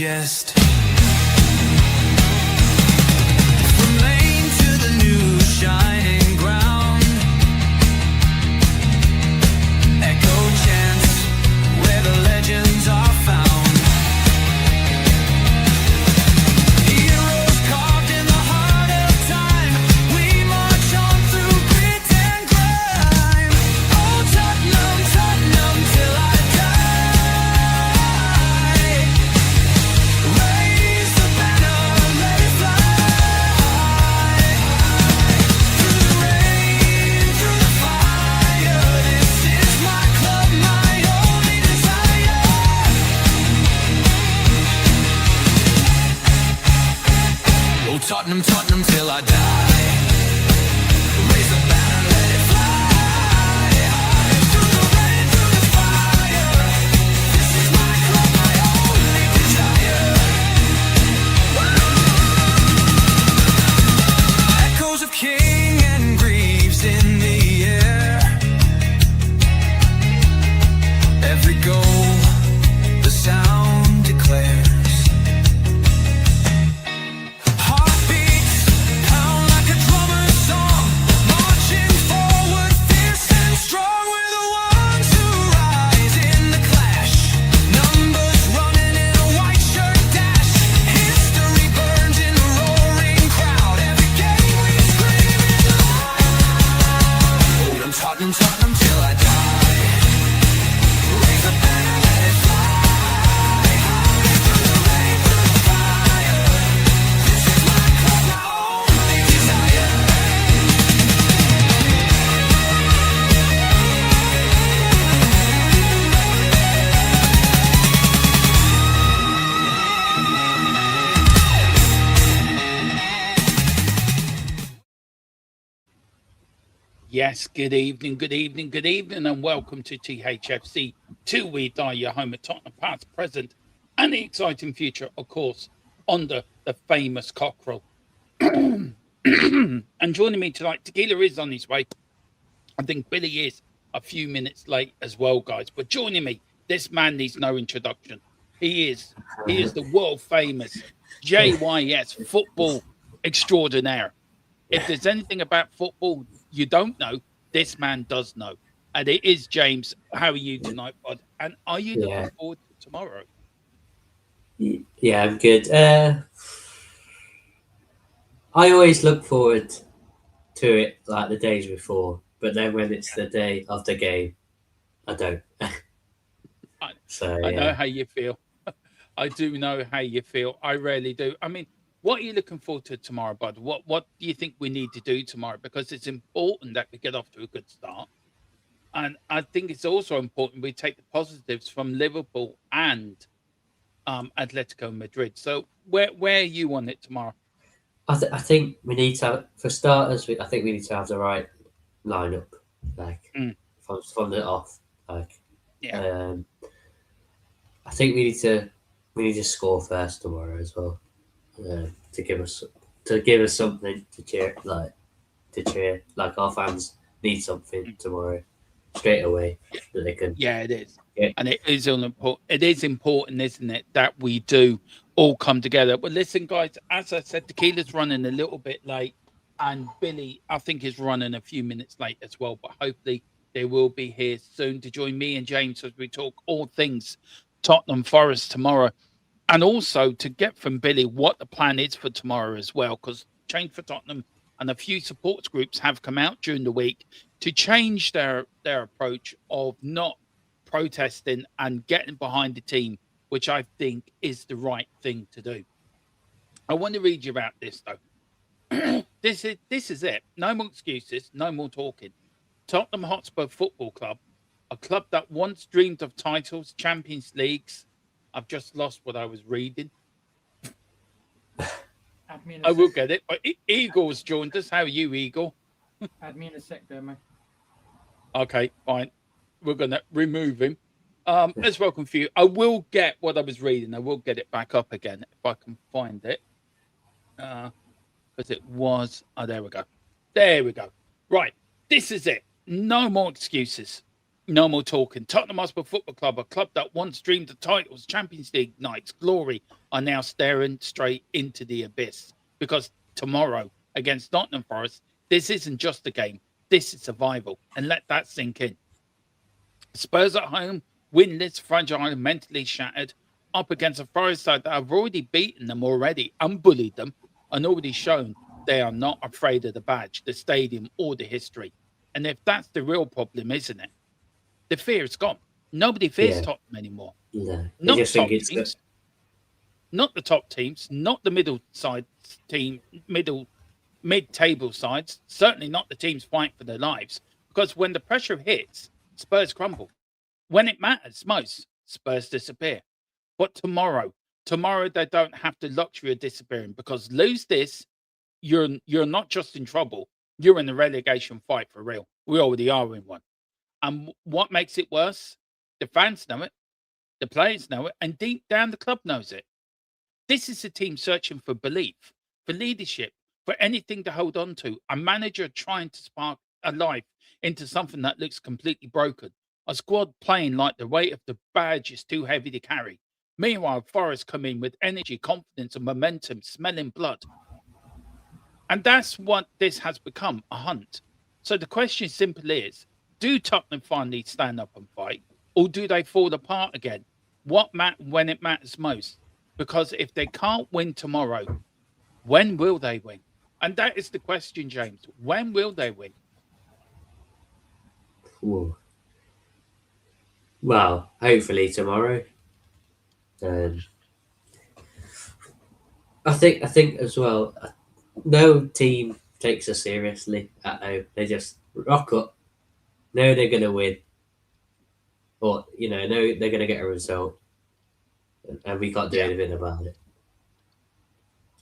digest. From lane to the new shining ground, echo chants where the legends are found. Heroes carved in the heart of time, we march on through grit and grime. Oh Tottenham, Tottenham till I die. Raise the banner, let it fly. Through the rain, through the fire, this is my club, my only desire. Oh Tottenham, Tottenham till I die. Raise the banner, let it fly. Through the rain, through the fire, this is my club, my only desire. Echoes of King and Greaves in the air. Every goal, the sound declares. Heartbeats pound like a drummer's song, marching forward, fierce and strong. We're the ones who rise in the clash. Numbers running in a white shirt dash. History burns in a roaring crowd. Every game we scream it loud. I'm Tottenham, Tottenham till I die. Raise the banner, let it fly. Through the rain, through the fire, this is my club, my only desire. Yes, good evening, and welcome to THFC. Till we die, your home at Tottenham, past, present, and the exciting future, of course, under the famous cockerel. And joining me tonight, Tequila is on his way. I think Billy is a few minutes late as well, guys. But joining me, this man needs no introduction. He is the world famous JYS football extraordinaire. If there's anything about football you don't know, this man does know. And it is James. How are you tonight, bud? And are you looking forward to tomorrow? Yeah, I'm good. I always look forward to it like the days before, but then when it's the day of the game, I don't. I know how you feel. I do know how you feel. I really do. I mean, what are you looking forward to tomorrow, bud? What do you think we need to do tomorrow? Because it's important that we get off to a good start. And I think it's also important we take the positives from Liverpool and Atletico Madrid. So where are you on it tomorrow? I think we need to have, for starters, I think we need to have the right lineup, like from the off. Like, I think we need to score first tomorrow as well. To give us something to cheer, like our fans need something tomorrow straight away that they can. Yeah, it is, and it is important. It is important, isn't it, that we do all come together. But listen, guys, as I said, Tequila's running a little bit late, and Billy, I think, is running a few minutes late as well. But hopefully, they will be here soon to join me and James as we talk all things Tottenham Forest tomorrow. And also to get from Billy what the plan is for tomorrow as well, because Change for Tottenham and a few supports groups have come out during the week to change their approach of not protesting and getting behind the team, which I think is the right thing to do. I want to read you about this, though. This is it. No more excuses, no more talking. Tottenham Hotspur Football Club, a club that once dreamed of titles, Champions Leagues. I've just lost what I was reading. I will get it. But Eagle's joined us. How are you, Eagle? Add me in a sec there, mate. Okay, fine. We're going to remove him. Let's welcome for you. I will get what I was reading. I will get it back up again if I can find it. Because it was... Oh, there we go. There we go. Right. This is it. No more excuses. No more talking. Tottenham Hotspur Football Club, a club that once dreamed of titles, Champions League nights, glory, are now staring straight into the abyss. Because tomorrow, against Nottingham Forest, this isn't just a game. This is survival. And let that sink in. Spurs at home, winless, fragile, and mentally shattered, up against a Forest side that have already beaten them already and bullied them, and already shown they are not afraid of the badge, the stadium, or the history. And if that's the real problem, isn't it? The fear is gone. Nobody fears Yeah. Tottenham anymore. No, I Not just top think it's teams, not the top teams, not the middle side team, mid-table sides. Certainly not the teams fighting for their lives. Because when the pressure hits, Spurs crumble. When it matters most, Spurs disappear. But tomorrow they don't have the luxury of disappearing because lose this, you're not just in trouble. You're in a relegation fight for real. We already are in one. And what makes it worse? The fans know it, the players know it, and deep down the club knows it. This is a team searching for belief, for leadership, for anything to hold on to. A manager trying to spark a life into something that looks completely broken. A squad playing like the weight of the badge is too heavy to carry. Meanwhile, Forest come in with energy, confidence, and momentum, smelling blood. And that's what this has become, a hunt. So the question simply is, do Tottenham finally stand up and fight, or do they fall apart again? When it matters most? Because if they can't win tomorrow, when will they win? And that is the question, James. When will they win? Whoa. Well, hopefully tomorrow. I think as well. No team takes us seriously at home. They just rock up, know they're gonna win, or know they're gonna get a result, and we can't do Yeah. anything about it,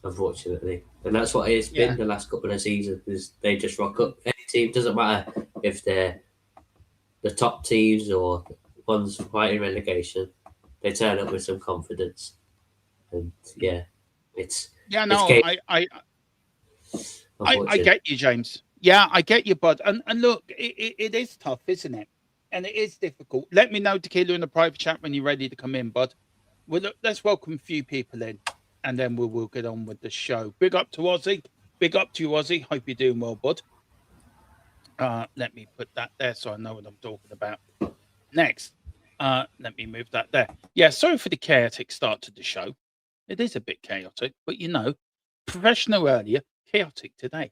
unfortunately. And that's what it's been the last couple of seasons. Is they just rock up. Any team, doesn't matter if they're the top teams or ones fighting relegation, they turn up with some confidence. And yeah, it's Yeah, it's no, game, I unfortunately. get you, James. Yeah, I get you, bud. And look, it is tough, isn't it? And it is difficult. Let me know, Tequila, in the private chat when you're ready to come in, bud. Well, look, let's welcome a few people in, and then we'll get on with the show. Big up to Ozzy. Big up to you, Ozzy. Hope you're doing well, bud. Let me put that there so I know what I'm talking about. Next, let me move that there. Yeah, sorry for the chaotic start to the show. It is a bit chaotic, but professional earlier, chaotic today.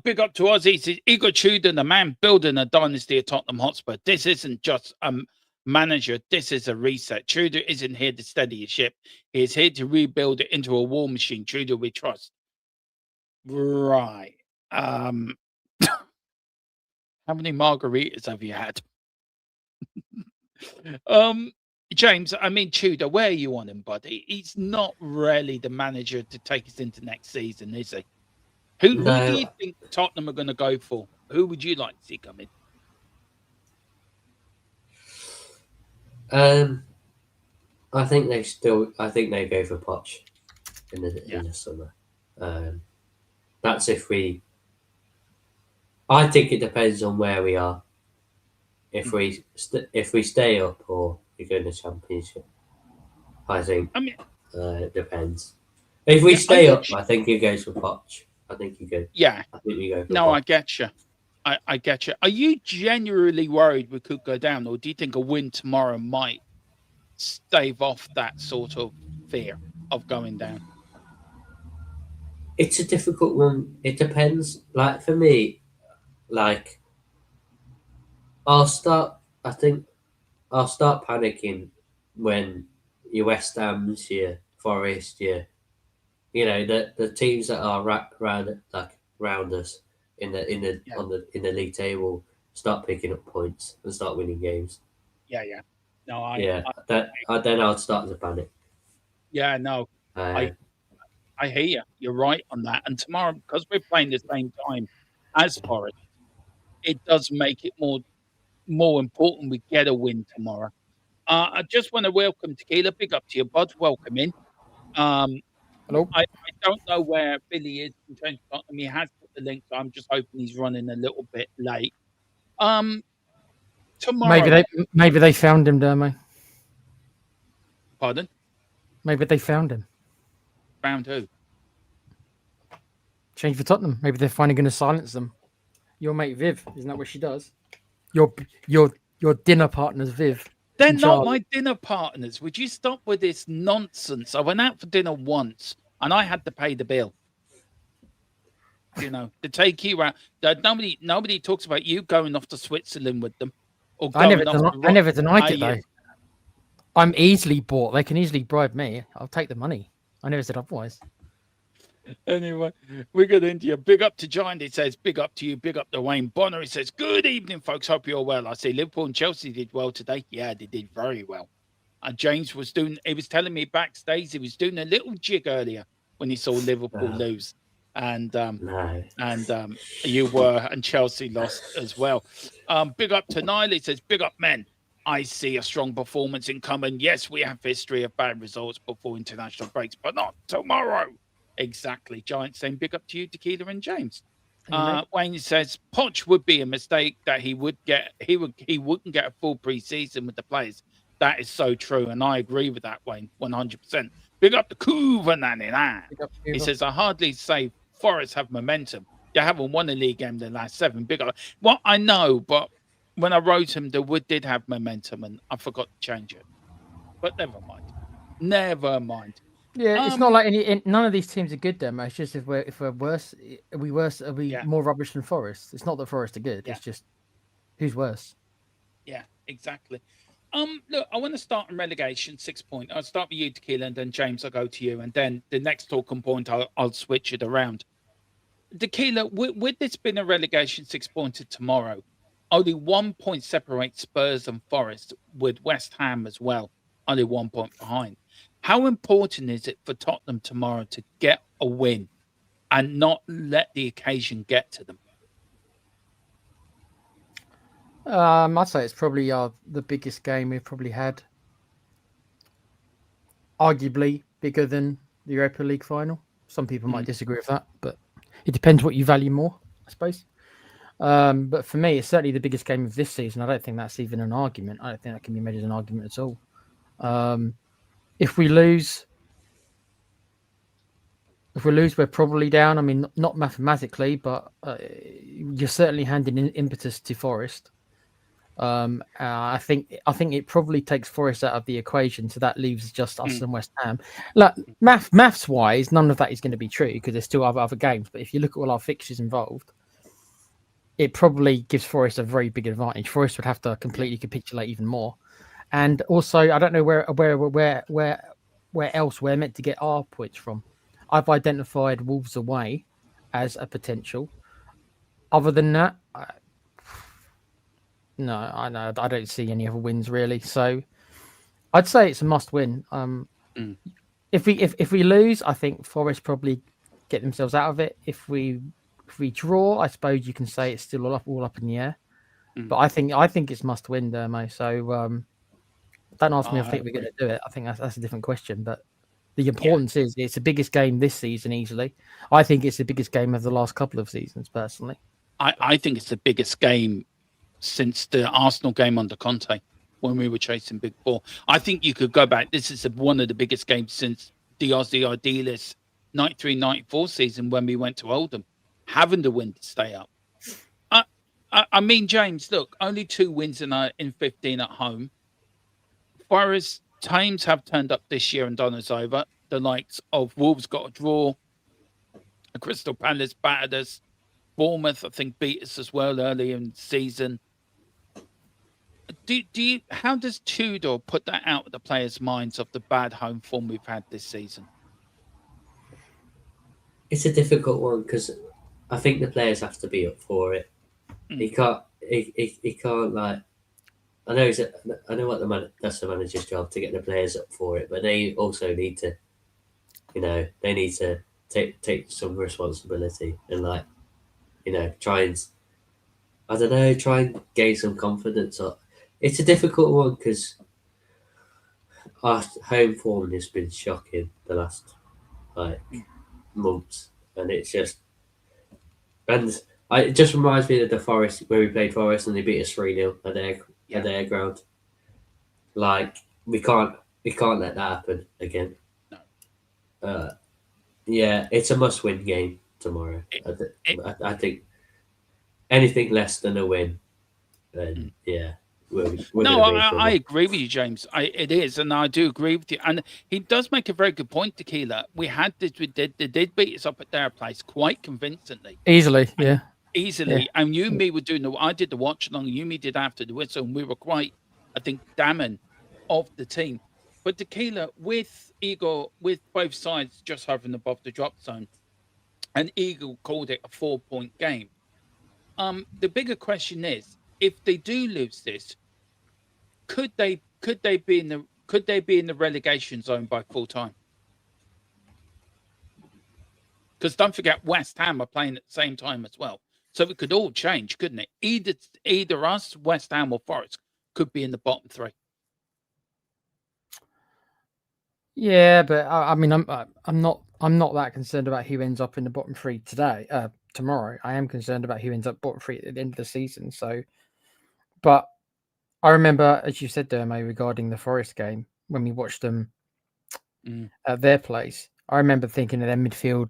Big up to Ozzy. Igor Tudor, the man building a dynasty at Tottenham Hotspur. This isn't just a manager. This is a reset. Tudor isn't here to steady your ship. He is here to rebuild it into a war machine. Tudor, we trust. Right. How many margaritas have you had? James, I mean Tudor, where are you on him, buddy? He's not really the manager to take us into next season, is he? Who do you No, think Tottenham are going to go for? Who would you like to see come in? I think they go for Poch in the summer. That's if we. I think it depends on where we are. If we stay up or we go in the Championship, I think I mean, it depends. If we yeah, stay up, I think he goes for Poch. I think you go. Yeah, I think we go for no, Poch. I get you. I get you. Are you genuinely worried we could go down, or do you think a win tomorrow might stave off that sort of fear of going down? It's a difficult one. It depends. Like for me, like I'll start. I think I'll start panicking when your West Ham's, your Forest, the teams that are round us Yeah, in the league table start picking up points and start winning games. yeah. No, Yeah, then I'll start to panic. yeah, no, Uh, I I hear you. You're right on that. And tomorrow, because we're playing the same time as Forest, it does make it more important we get a win tomorrow. I just want to welcome Tequila. Big up to you, bud. Welcome in. Um, Hello. I don't know where Billy is in terms of Tottenham. He has put the link, so I'm just hoping he's running a little bit late. Um, tomorrow. Maybe they found him, Dermo. Pardon? Maybe they found him. Found who? Change for Tottenham. Maybe they're finally going to silence them. Your mate Viv, isn't that what she does? Your dinner partner's Viv. They're and not Charlie. my dinner partners. Would you stop with this nonsense? I went out for dinner once and I had to pay the bill. You know, to take you out. Nobody talks about you going off to Switzerland with them. Or I never going denied it though. I'm easily bought. They can easily bribe me. I'll take the money. I never said otherwise. Anyway, we got into you. Big up to Giant. He says, big up to you. Big up to Wayne Bonner. He says, good evening, folks. Hope you're well. I see Liverpool and Chelsea did well today. Yeah, they did very well. And James was telling me backstage, he was doing a little jig earlier when he saw Liverpool lose. And you were, and Chelsea lost as well. Big up to Niall. He says, big up, men. I see a strong performance in coming. Yes, we have history of bad results before international breaks, but not tomorrow. Exactly. Giant saying big up to you, Tequila and James. Wayne says Poch would be a mistake that he wouldn't get a full pre-season with the players. That is so true, and I agree with that, Wayne, 100%. Big up to Kuva. He says I hardly say Forest have momentum. They haven't won a league game in the last 7. Big up. Well, I know, but when I wrote him, the Wood did have momentum, and I forgot to change it. But never mind. Never mind. Yeah, it's not like none of these teams are good. Then it's just if we're worse, are we more rubbish than Forest? It's not that Forest are good. It's just who's worse. Yeah, exactly. Look, I want to start on relegation 6 point. I'll start with you, Tequila, and then James, I'll go to you, and then the next talking point, I'll switch it around. Tequila, with this being a relegation 6 pointer tomorrow, only 1 point separates Spurs and Forest, with West Ham as well, only 1 point behind. How important is it for Tottenham tomorrow to get a win and not let the occasion get to them? I'd say it's probably the biggest game we've probably had. Arguably bigger than the Europa League final. Some people might disagree with that, but it depends what you value more, I suppose. But for me, it's certainly the biggest game of this season. I don't think that's even an argument. I don't think that can be made as an argument at all. If we lose, we're probably down. I mean, not mathematically, but you're certainly handing in impetus to Forest. I think it probably takes Forest out of the equation, so that leaves just us and West Ham. Look, maths wise, none of that is going to be true because there's still other games. But if you look at all our fixtures involved, it probably gives Forest a very big advantage. Forest would have to completely capitulate even more. And also, I don't know where else we're meant to get our points from. I've identified Wolves away as a potential. Other than that, I don't see any other wins really. So I'd say it's a must-win. If we lose, I think Forest probably get themselves out of it. If we draw, I suppose you can say it's still all up in the air. But I think it's must-win, Dermo. So. Don't ask me if I think we're going to do it. I think that's a different question. But the importance is it's the biggest game this season easily. I think it's the biggest game of the last couple of seasons, personally. I think it's the biggest game since the Arsenal game under Conte when we were chasing Big Four. I think you could go back. This is one of the biggest games since the Aussie Idealists 93-94 season when we went to Oldham, having to win to stay up. I mean, James, look, only 2 wins in 15 at home. Forest teams have turned up this year and done us over. The likes of Wolves got a draw. Crystal Palace battered us. Bournemouth, I think, beat us as well early in the season. How does Tudor put that out of the players' minds of the bad home form we've had this season? It's a difficult one because I think the players have to be up for it. He can't like. I know what that's the manager's job to get the players up for it, but they also need to, they need to take some responsibility and try and gain some confidence. It's a difficult one because our home form has been shocking the last months, and it just reminds me of the Forest where we played Forest and they beat us 3-0 and at their ground. Like we can't let that happen again. No. Yeah, it's a must-win game tomorrow. It, I think anything less than a win, then yeah, we're no, going to be in I trouble. agree with you, James. It is, and I do agree with you. And he does make a very good point, Tequila. We had this, they did beat us up at their place quite convincingly. Easily, yeah. Easily. And you and me were doing I did the watch along, you and me did after the whistle, and we were quite, I think, damning of the team. But Tequila, with Eagle, with both sides just hovering above the drop zone, and Eagle called it a 4-point game. The bigger question is, if they do lose this, could they be in the relegation zone by full time? Because don't forget, West Ham are playing at the same time as well, so it could all change, couldn't it? Either us, West Ham, or Forest could be in the bottom three. Yeah, but I mean, I'm not that concerned about who ends up in the bottom three tomorrow. I am concerned about who ends up bottom three at the end of the season. So, but I remember, as you said, Dermo, regarding the Forest game when we watched them at their place. I remember thinking that their midfield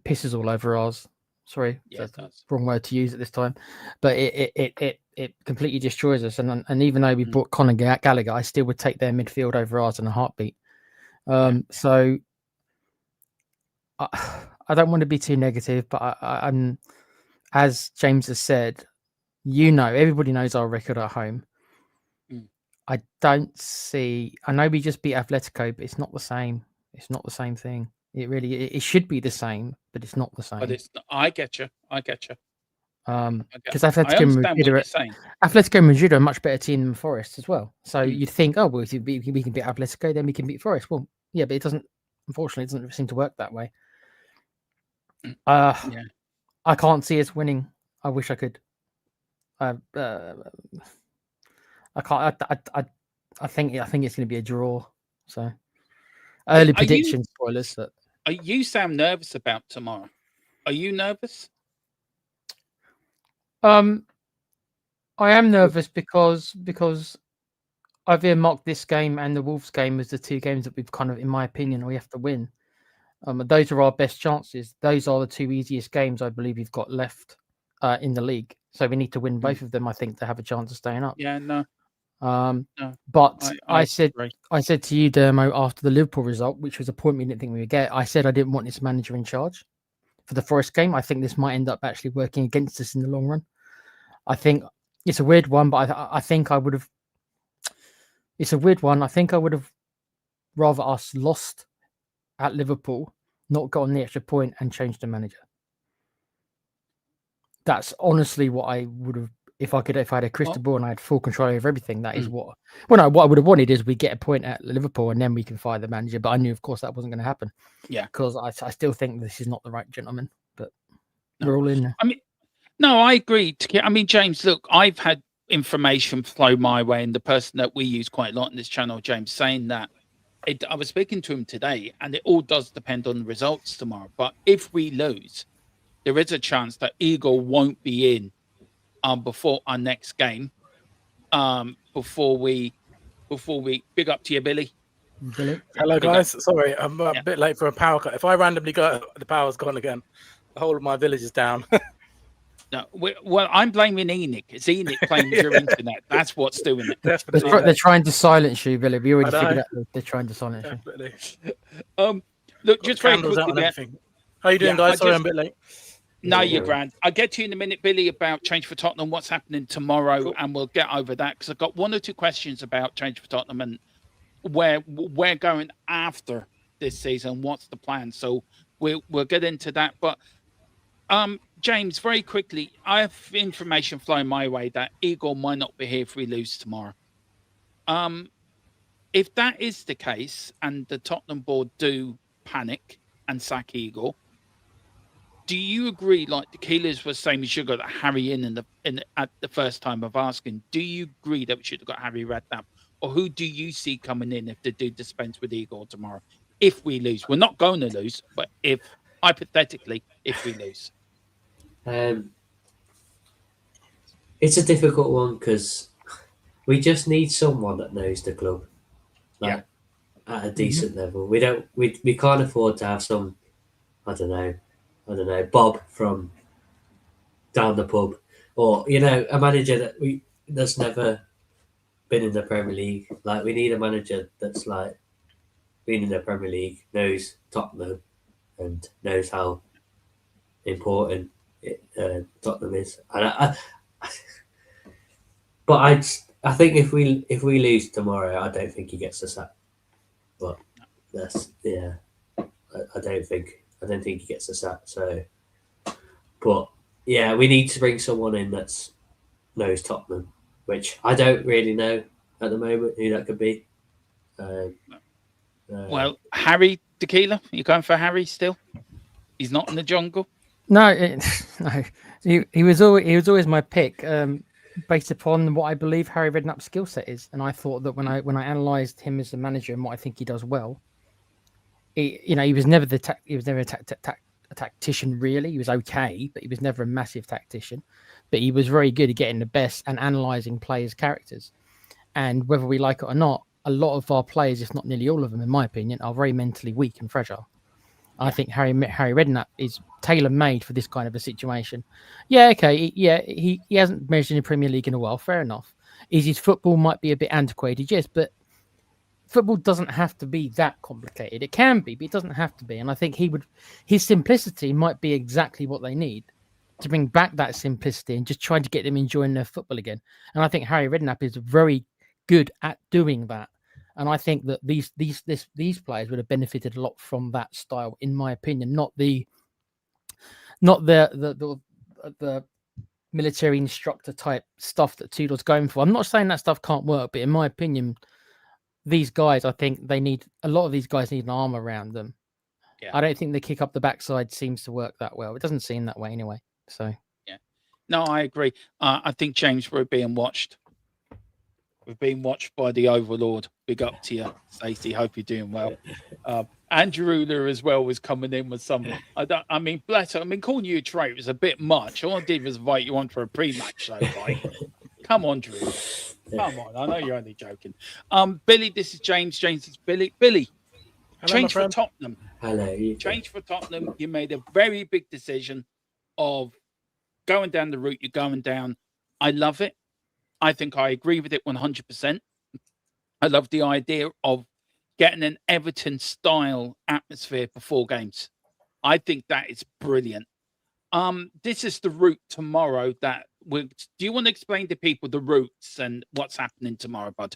pisses all over ours. Sorry, that's the wrong word to use at this time, but it completely destroys us. And even though we brought Conor Gallagher, I still would take their midfield over ours in a heartbeat. So I don't want to be too negative, but I'm, as James has said, everybody knows our record at home. I don't see. I know we just beat Atletico, but it's not the same. It's not the same thing. It should be the same, but it's not the same. But I get you. Because Atletico Madrid are a much better team than Forest as well. So you'd think, oh well, if we can beat Atletico, then we can beat Forest. Well, yeah, but it doesn't. Unfortunately, it doesn't seem to work that way. I can't see us winning. I wish I could. I can't. I think it's going to be a draw. So early prediction spoilers. Are you sound nervous about tomorrow? Are you nervous? I am nervous because I've earmarked this game and the Wolves game as the two games that we've kind of, in my opinion, we have to win. Those are our best chances. Those are the two easiest games I believe we've got left in the league. So we need to win both of them, I think, to have a chance of staying up. Yeah, no. But I said to you, Dermo, after the Liverpool result, which was a point we didn't think we would get, I said I didn't want this manager in charge for the Forest game. I think this might end up actually working against us in the long run. I think it's a weird one, but I think I would have. It's a weird one. I think I would have rather us lost at Liverpool, not gotten the extra point, and changed the manager. That's honestly what I would have. If I had a crystal ball and I had full control over everything, that is what. Well, no, what I would have wanted is we get a point at Liverpool and then we can fire the manager. But I knew, of course, that wasn't going to happen. Yeah, because I still think this is not the right gentleman. But we're all in there. I mean, no, I agree. I mean, James, look, I've had information flow my way, and the person that we use quite a lot in this channel, James, saying that I was speaking to him today, and it all does depend on the results tomorrow. But if we lose, there is a chance that Eagle won't be in before our next game. Before we big up to you, Billy. Hello, guys. Sorry, I'm a bit late for a power cut. If I randomly go, the power's gone again. The whole of my village is down. No, well, I'm blaming Enoch. It's Enoch playing with your internet. That's what's doing it. They're trying to silence you, Billy. We already figured out they're trying to silence you. Look, just very quickly. How you doing, guys? Sorry, I'm a bit late. No, you're grand. I'll get to you in a minute, Billy, about Change for Tottenham, what's happening tomorrow, and we'll get over that because I've got one or two questions about Change for Tottenham and where we're going after this season. What's the plan? So we'll get into that. But James, very quickly, I have information flowing my way that Eagle might not be here if we lose tomorrow. If that is the case and the Tottenham board do panic and sack Eagle, do you agree, like the Keelers was saying, we should have got Harry in at the first time of asking? Do you agree that we should have got Harry Redknapp, or who do you see coming in if they do dispense with Eagle tomorrow? If we lose, we're not going to lose, but if hypothetically, if we lose, it's a difficult one because we just need someone that knows the club, like at a decent level. We don't. We can't afford to have some. I don't know. Bob from down the pub, or a manager that's never been in the Premier League. Like we need a manager that's like been in the Premier League, knows Tottenham, and knows how important Tottenham is. And I think if we lose tomorrow, I don't think he gets the sack. But I don't think he gets the sack. So, but yeah, we need to bring someone in that's knows Tottenham, which I don't really know at the moment who that could be. Well, Harry Tequila, you going for Harry still? He's not in the jungle. No, no. He was always my pick, based upon what I believe Harry Redknapp's skill set is, and I thought that when I analysed him as a manager and what I think he does well, he was never a tactician really. He was okay, but he was never a massive tactician. But he was very good at getting the best and analysing players' characters. And whether we like it or not, a lot of our players, if not nearly all of them, in my opinion, are very mentally weak and fragile. I think Harry Redknapp is tailor-made for this kind of a situation. Yeah, okay, he hasn't measured in the Premier League in a while. Fair enough. His football might be a bit antiquated, yes, but football doesn't have to be that complicated. It can be, but it doesn't have to be. And I think his simplicity might be exactly what they need to bring back that simplicity and just trying to get them enjoying their football again. And I think Harry Redknapp is very good at doing that. And I think that these players would have benefited a lot from that style, in my opinion. Not the military instructor type stuff that Tudor's going for. I'm not saying that stuff can't work, but in my opinion, these guys, I think a lot of these guys need an arm around them. Yeah. I don't think the kick up the backside seems to work that well. It doesn't seem that way anyway. So yeah, no, I agree. I think, James, we're being watched. We've been watched by the Overlord. Big up to you, Stacey. Hope you're doing well. Andrew Ruler as well was coming in with some. Bless her. Calling you a traitor was a bit much. All I did was invite you on for a pre-match show, right? Come on, Drew. Come on. I know you're only joking. Billy, this is James. James is Billy. Billy, hello, change for Tottenham. Hello. Change for Tottenham. You made a very big decision of going down the route you're going down. I love it. I think I agree with it 100%. I love the idea of getting an Everton-style atmosphere before games. I think that is brilliant. This is the route tomorrow that do you want to explain to people the routes and what's happening tomorrow, bud?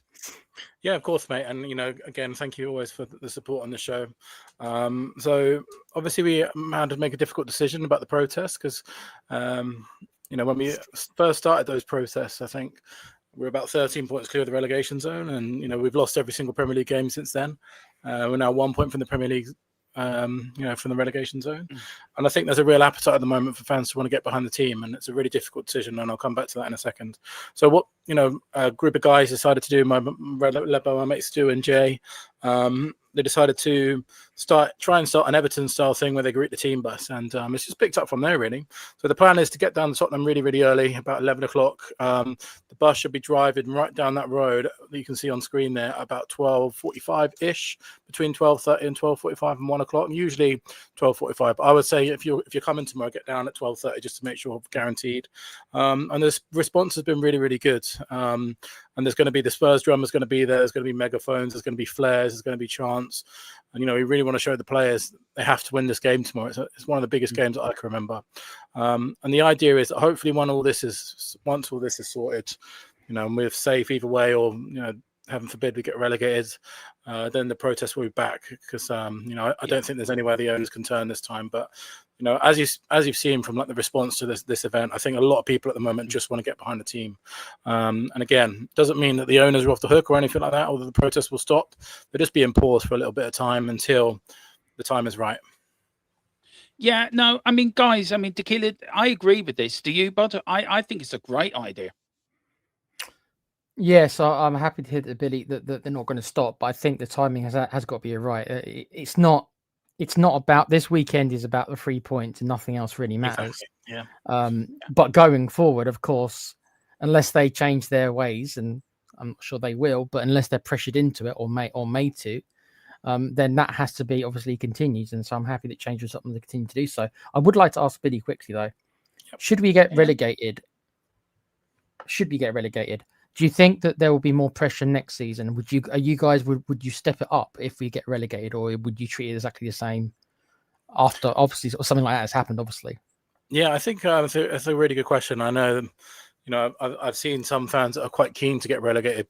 Yeah, of course, mate. And, again, thank you always for the support on the show. So obviously we had to make a difficult decision about the protest because, when we first started those protests, I think we're about 13 points clear of the relegation zone. And, we've lost every single Premier League game since then. We're now 1 point from the Premier League, from the relegation zone. And I think there's a real appetite at the moment for fans to want to get behind the team. And it's a really difficult decision. And I'll come back to that in a second. So what, a group of guys decided to do, led by my mates Stu and Jay, they decided to try and start an Everton-style thing where they greet the team bus, and it's just picked up from there, really. So the plan is to get down to Tottenham really, really early, about 11 o'clock. The bus should be driving right down that road that you can see on screen there, about 12:45-ish, between 12:30 and 12:45 and 1 o'clock, and usually 12:45. I would say if you're coming tomorrow, get down at 12:30 just to make sure guaranteed. And this response has been really, really good. And there's going to be the Spurs drum is going to be there. There's going to be megaphones. There's going to be flares. There's going to be chants. And, we really want to show the players they have to win this game tomorrow. It's one of the biggest games that I can remember. And the idea is that hopefully once all this is sorted, and we're safe either way, or, heaven forbid we get relegated, then the protest will be back because, I don't think there's anywhere the owners can turn this time. But, as you've seen from the response to this event, I think a lot of people at the moment just want to get behind the team. And again, doesn't mean that the owners are off the hook or anything like that, or that the protest will stop. They're just being paused for a little bit of time until the time is right. Yeah, no, guys, Tequila, I agree with this. Do you, bud? I think it's a great idea. Yes, I'm happy to hear that, Billy, that they're not going to stop. But I think the timing has got to be right. It's not about this weekend. Is about the 3 points, and nothing else really matters. Exactly. Yeah. But going forward, of course, unless they change their ways, and I'm not sure they will, but unless they're pressured into it or made to, then that has to be obviously continued. And so I'm happy that change was something to continue to do so. I would like to ask Billy quickly though, should we get relegated? Should we get relegated? Do you think that there will be more pressure next season? Would you step it up if we get relegated, or would you treat it exactly the same after obviously something like that has happened? Obviously, yeah, I think it's a really good question. I know, I've seen some fans that are quite keen to get relegated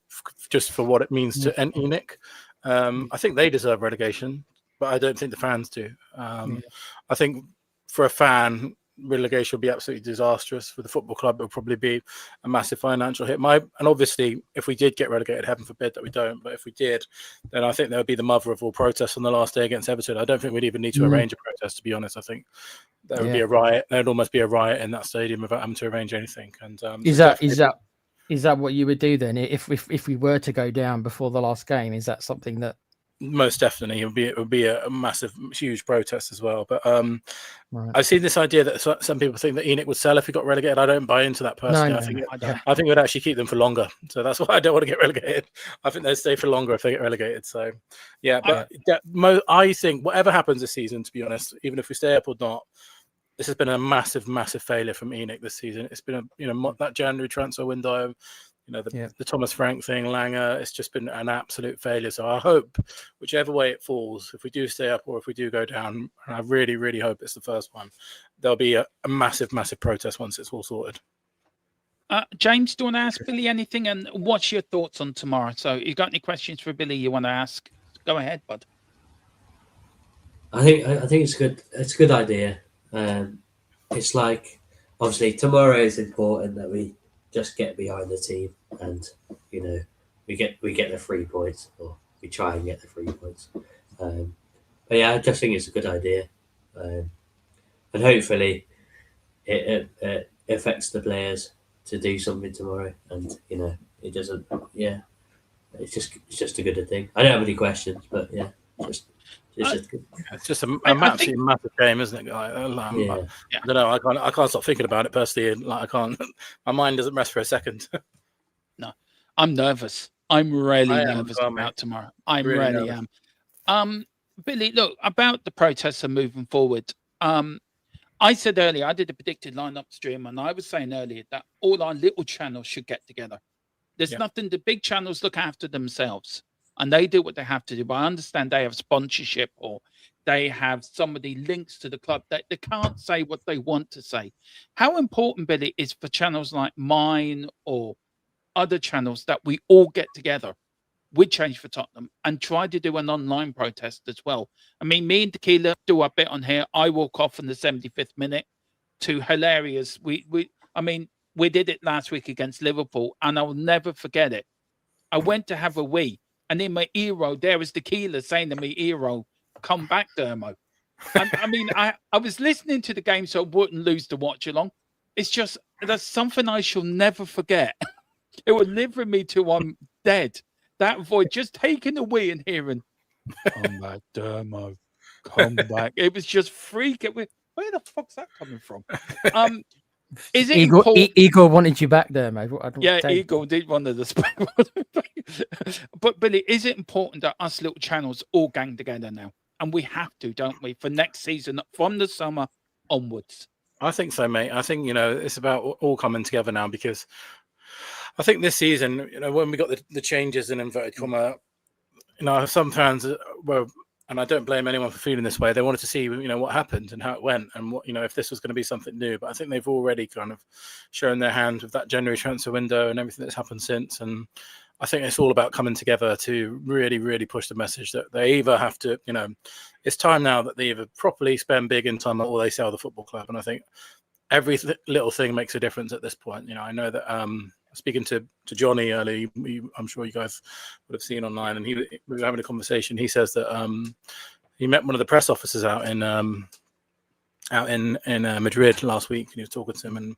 just for what it means to ENIC. I think they deserve relegation, but I don't think the fans do. I think for a fan, relegation would be absolutely disastrous. For the football club, it would probably be a massive financial hit. And obviously, if we did get relegated, heaven forbid that we don't, but if we did, then I think there would be the mother of all protests on the last day against Everton. I don't think we'd even need to arrange a protest, to be honest. I think there would be a riot. There would almost be a riot in that stadium without having to arrange anything. And is that what you would do then if we were to go down before the last game? Is that something that? Most definitely, it would be a massive, huge protest as well. But I've seen this idea that some people think that ENIC would sell if he got relegated. I don't buy into that personally. I think it would actually keep them for longer. So that's why I don't want to get relegated. I think they'd stay for longer if they get relegated. So yeah, but I think whatever happens this season, to be honest, even if we stay up or not, this has been a massive, massive failure from ENIC this season. It's been that January transfer window. The Thomas Frank thing, Langer, it's just been an absolute failure. So I hope, whichever way it falls, if we do stay up or if we do go down, and I really, really hope it's the first one, there'll be a massive, massive protest once it's all sorted. James, do you want to ask Billy anything? And what's your thoughts on tomorrow? So you got any questions for Billy you want to ask? Go ahead, bud. I think it's good. It's a good idea. It's like, obviously, tomorrow is important that we just get behind the team, and we get the 3 points, or we try and get the 3 points. But yeah, I just think it's a good idea, and hopefully it affects the players to do something tomorrow. And it doesn't. Yeah, it's just a good thing. I don't have any questions, but yeah, it's just a massive game, isn't it? I don't know. I can't stop thinking about it personally. I can't. My mind doesn't rest for a second. No, I'm nervous. I'm really nervous about tomorrow. I really am. Billy, look, about the protests and moving forward. I said earlier, I did a predicted lineup stream, and I was saying earlier that all our little channels should get together. There's nothing. The big channels look after themselves, and they do what they have to do. But I understand they have sponsorship, or they have somebody links to the club that they can't say what they want to say. How important, Billy, is for channels like mine or other channels that we all get together with Change for Tottenham and try to do an online protest as well? I mean, me and Tequila do a bit on here. I walk off in the 75th minute to hilarious. We did it last week against Liverpool, and I'll never forget it. I went to have a wee, and in my ear, there was Tequila saying to me, "Eero, come back, Dermo." I was listening to the game so I wouldn't lose the watch along. It's just, that's something I shall never forget. It will live with me till I'm dead. That voice, just taking a wee and hearing, "Come back, Dermo, come back." It was just freaking. Where the fuck's that coming from? Is it Igor wanted you back there, mate? Igor did one of the. But Billy, is it important that us little channels all gang together now? And we have to, don't we, for next season, from the summer onwards? I think so, mate. I think it's about all coming together now, because I think this season, when we got the changes in inverted comma, some fans were. And I don't blame anyone for feeling this way. They wanted to see, what happened and how it went, and what, if this was going to be something new. But I think they've already kind of shown their hand with that January transfer window and everything that's happened since. And I think it's all about coming together to really, really push the message that they either have to, it's time now that they either properly spend big in time or they sell the football club. And I think every little thing makes a difference at this point. I know that speaking to Johnny earlier, I'm sure you guys would have seen online, and we were having a conversation. He says that he met one of the press officers out in Madrid last week, and he was talking to him, and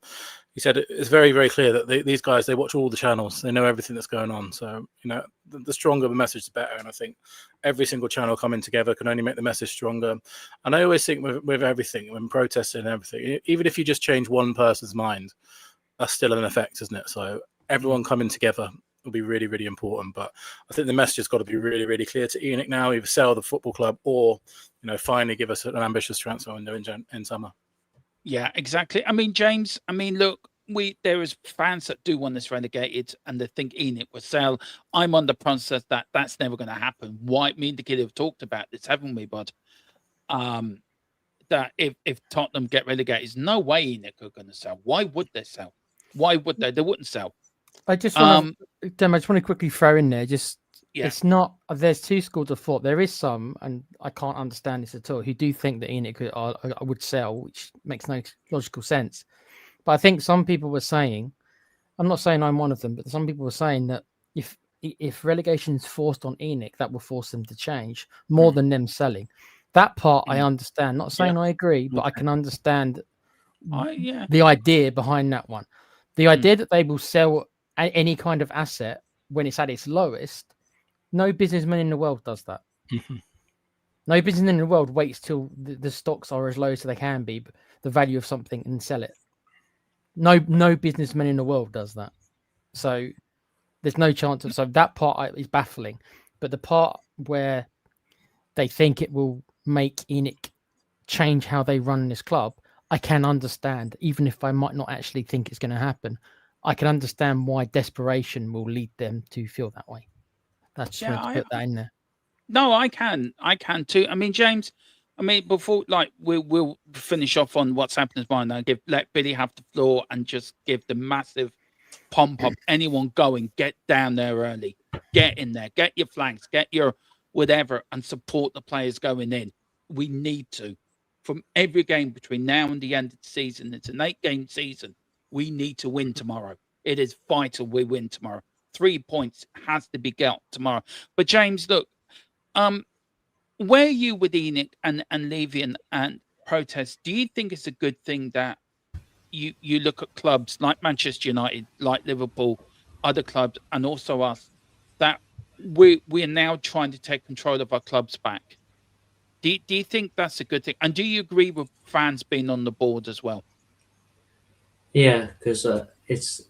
he said it's very, very clear that these guys, they watch all the channels, they know everything that's going on. So the stronger the message, the better. And I think every single channel coming together can only make the message stronger. And I always think with everything, when protesting and everything, even if you just change one person's mind, that's still an effect, isn't it? So everyone coming together will be really, really important. But I think the message has got to be really, really clear to ENIC now: either sell the football club or, finally give us an ambitious transfer window in summer. Yeah, exactly. I mean, James, look, there is fans that do want this relegated and they think ENIC will sell. I'm on the process that that's never going to happen. Why? Me and the kid have talked about this, haven't we, bud? That if Tottenham get relegated, there's no way ENIC are going to sell. Why would they sell? Why would they? They wouldn't sell. I just want to quickly throw in there. It's not. There's two schools of thought. There is some, and I can't understand this at all, who do think that ENIC would sell, which makes no logical sense. But I think some people were saying, I'm not saying I'm one of them, but some people were saying that if relegation is forced on ENIC, that will force them to change more than them selling. That part I understand. Not saying I agree, but I can understand the idea behind that one. The idea that they will sell any kind of asset when it's at its lowest, no businessman in the world does that. No businessman in the world waits till the stocks are as low as they can be, the value of something, and sell it. No businessman in the world does that. So there's no chance of. So that part is baffling. But the part where they think it will make ENIC change how they run this club, I can understand, even if I might not actually think it's going to happen. I can understand why desperation will lead them to feel that way. That's just wanted to put that in there. No, I can too. I mean, James, before we'll finish off on what's happening tomorrow now. Let Billy have the floor and just give the massive pump up. Anyone going, get down there early, get in there, get your flanks, get your whatever, and support the players going in. We need to, from every game between now and the end of the season. It's an 8-game season. We need to win tomorrow. It is vital we win tomorrow. 3 points has to be got tomorrow. But James, look, where are you with ENIC and Levian and protest? Do you think it's a good thing that you look at clubs like Manchester United, like Liverpool, other clubs, and also us, that we are now trying to take control of our clubs back? Do you think that's a good thing? And do you agree with fans being on the board as well? Yeah, because it's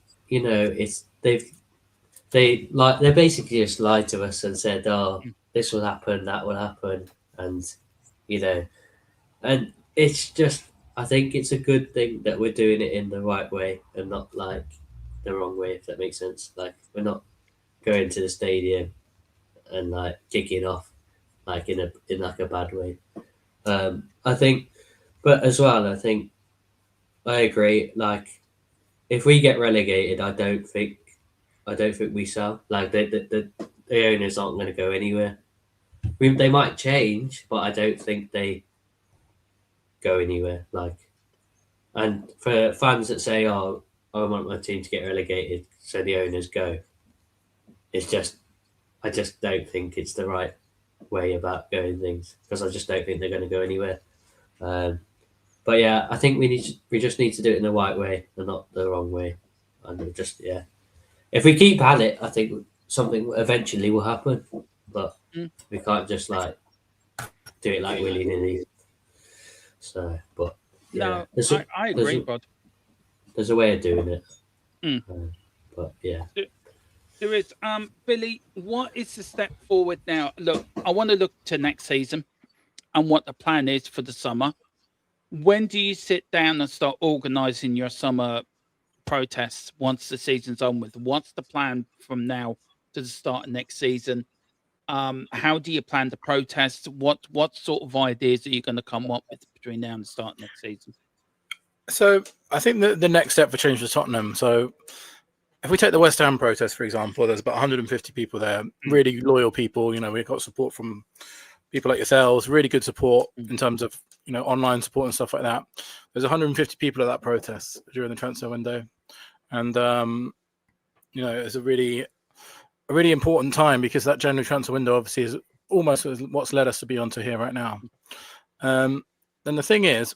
they basically just lied to us and said, "Oh, this will happen, that will happen," and and it's just, I think it's a good thing that we're doing it in the right way and not like the wrong way, if that makes sense. Like, we're not going to the stadium and like kicking off like in like a bad way. I think, but as well, I think I agree. Like, if we get relegated, I don't think we sell. Like, the owners aren't going to go anywhere. They might change, but I don't think they go anywhere. Like, and for fans that say, "Oh, I want my team to get relegated, so the owners go," it's just, I just don't think it's the right way about going things, because I just don't think they're going to go anywhere. But yeah, I think we just need to do it in the right way and not the wrong way. And just, if we keep at it, I think something eventually will happen. But we can't just like do it like willy nilly. So, but no, I agree, bud. There's a way of doing it. But yeah. There is. Billy, what is the step forward now? Look, I want to look to next season and what the plan is for the summer. When do you sit down and start organising your summer protests once the season's on with? What's the plan from now to the start of next season? How do you plan to protest? What sort of ideas are you going to come up with between now and the start of next season? So I think the next step for change for Tottenham. So if we take the West Ham protest, for example, there's about 150 people there, really loyal people. We've got support from people like yourselves, really good support in terms of, online support and stuff like that. There's 150 people at that protest during the transfer window. And, it's a really important time, because that January transfer window obviously is almost what's led us to be onto here right now. Then the thing is,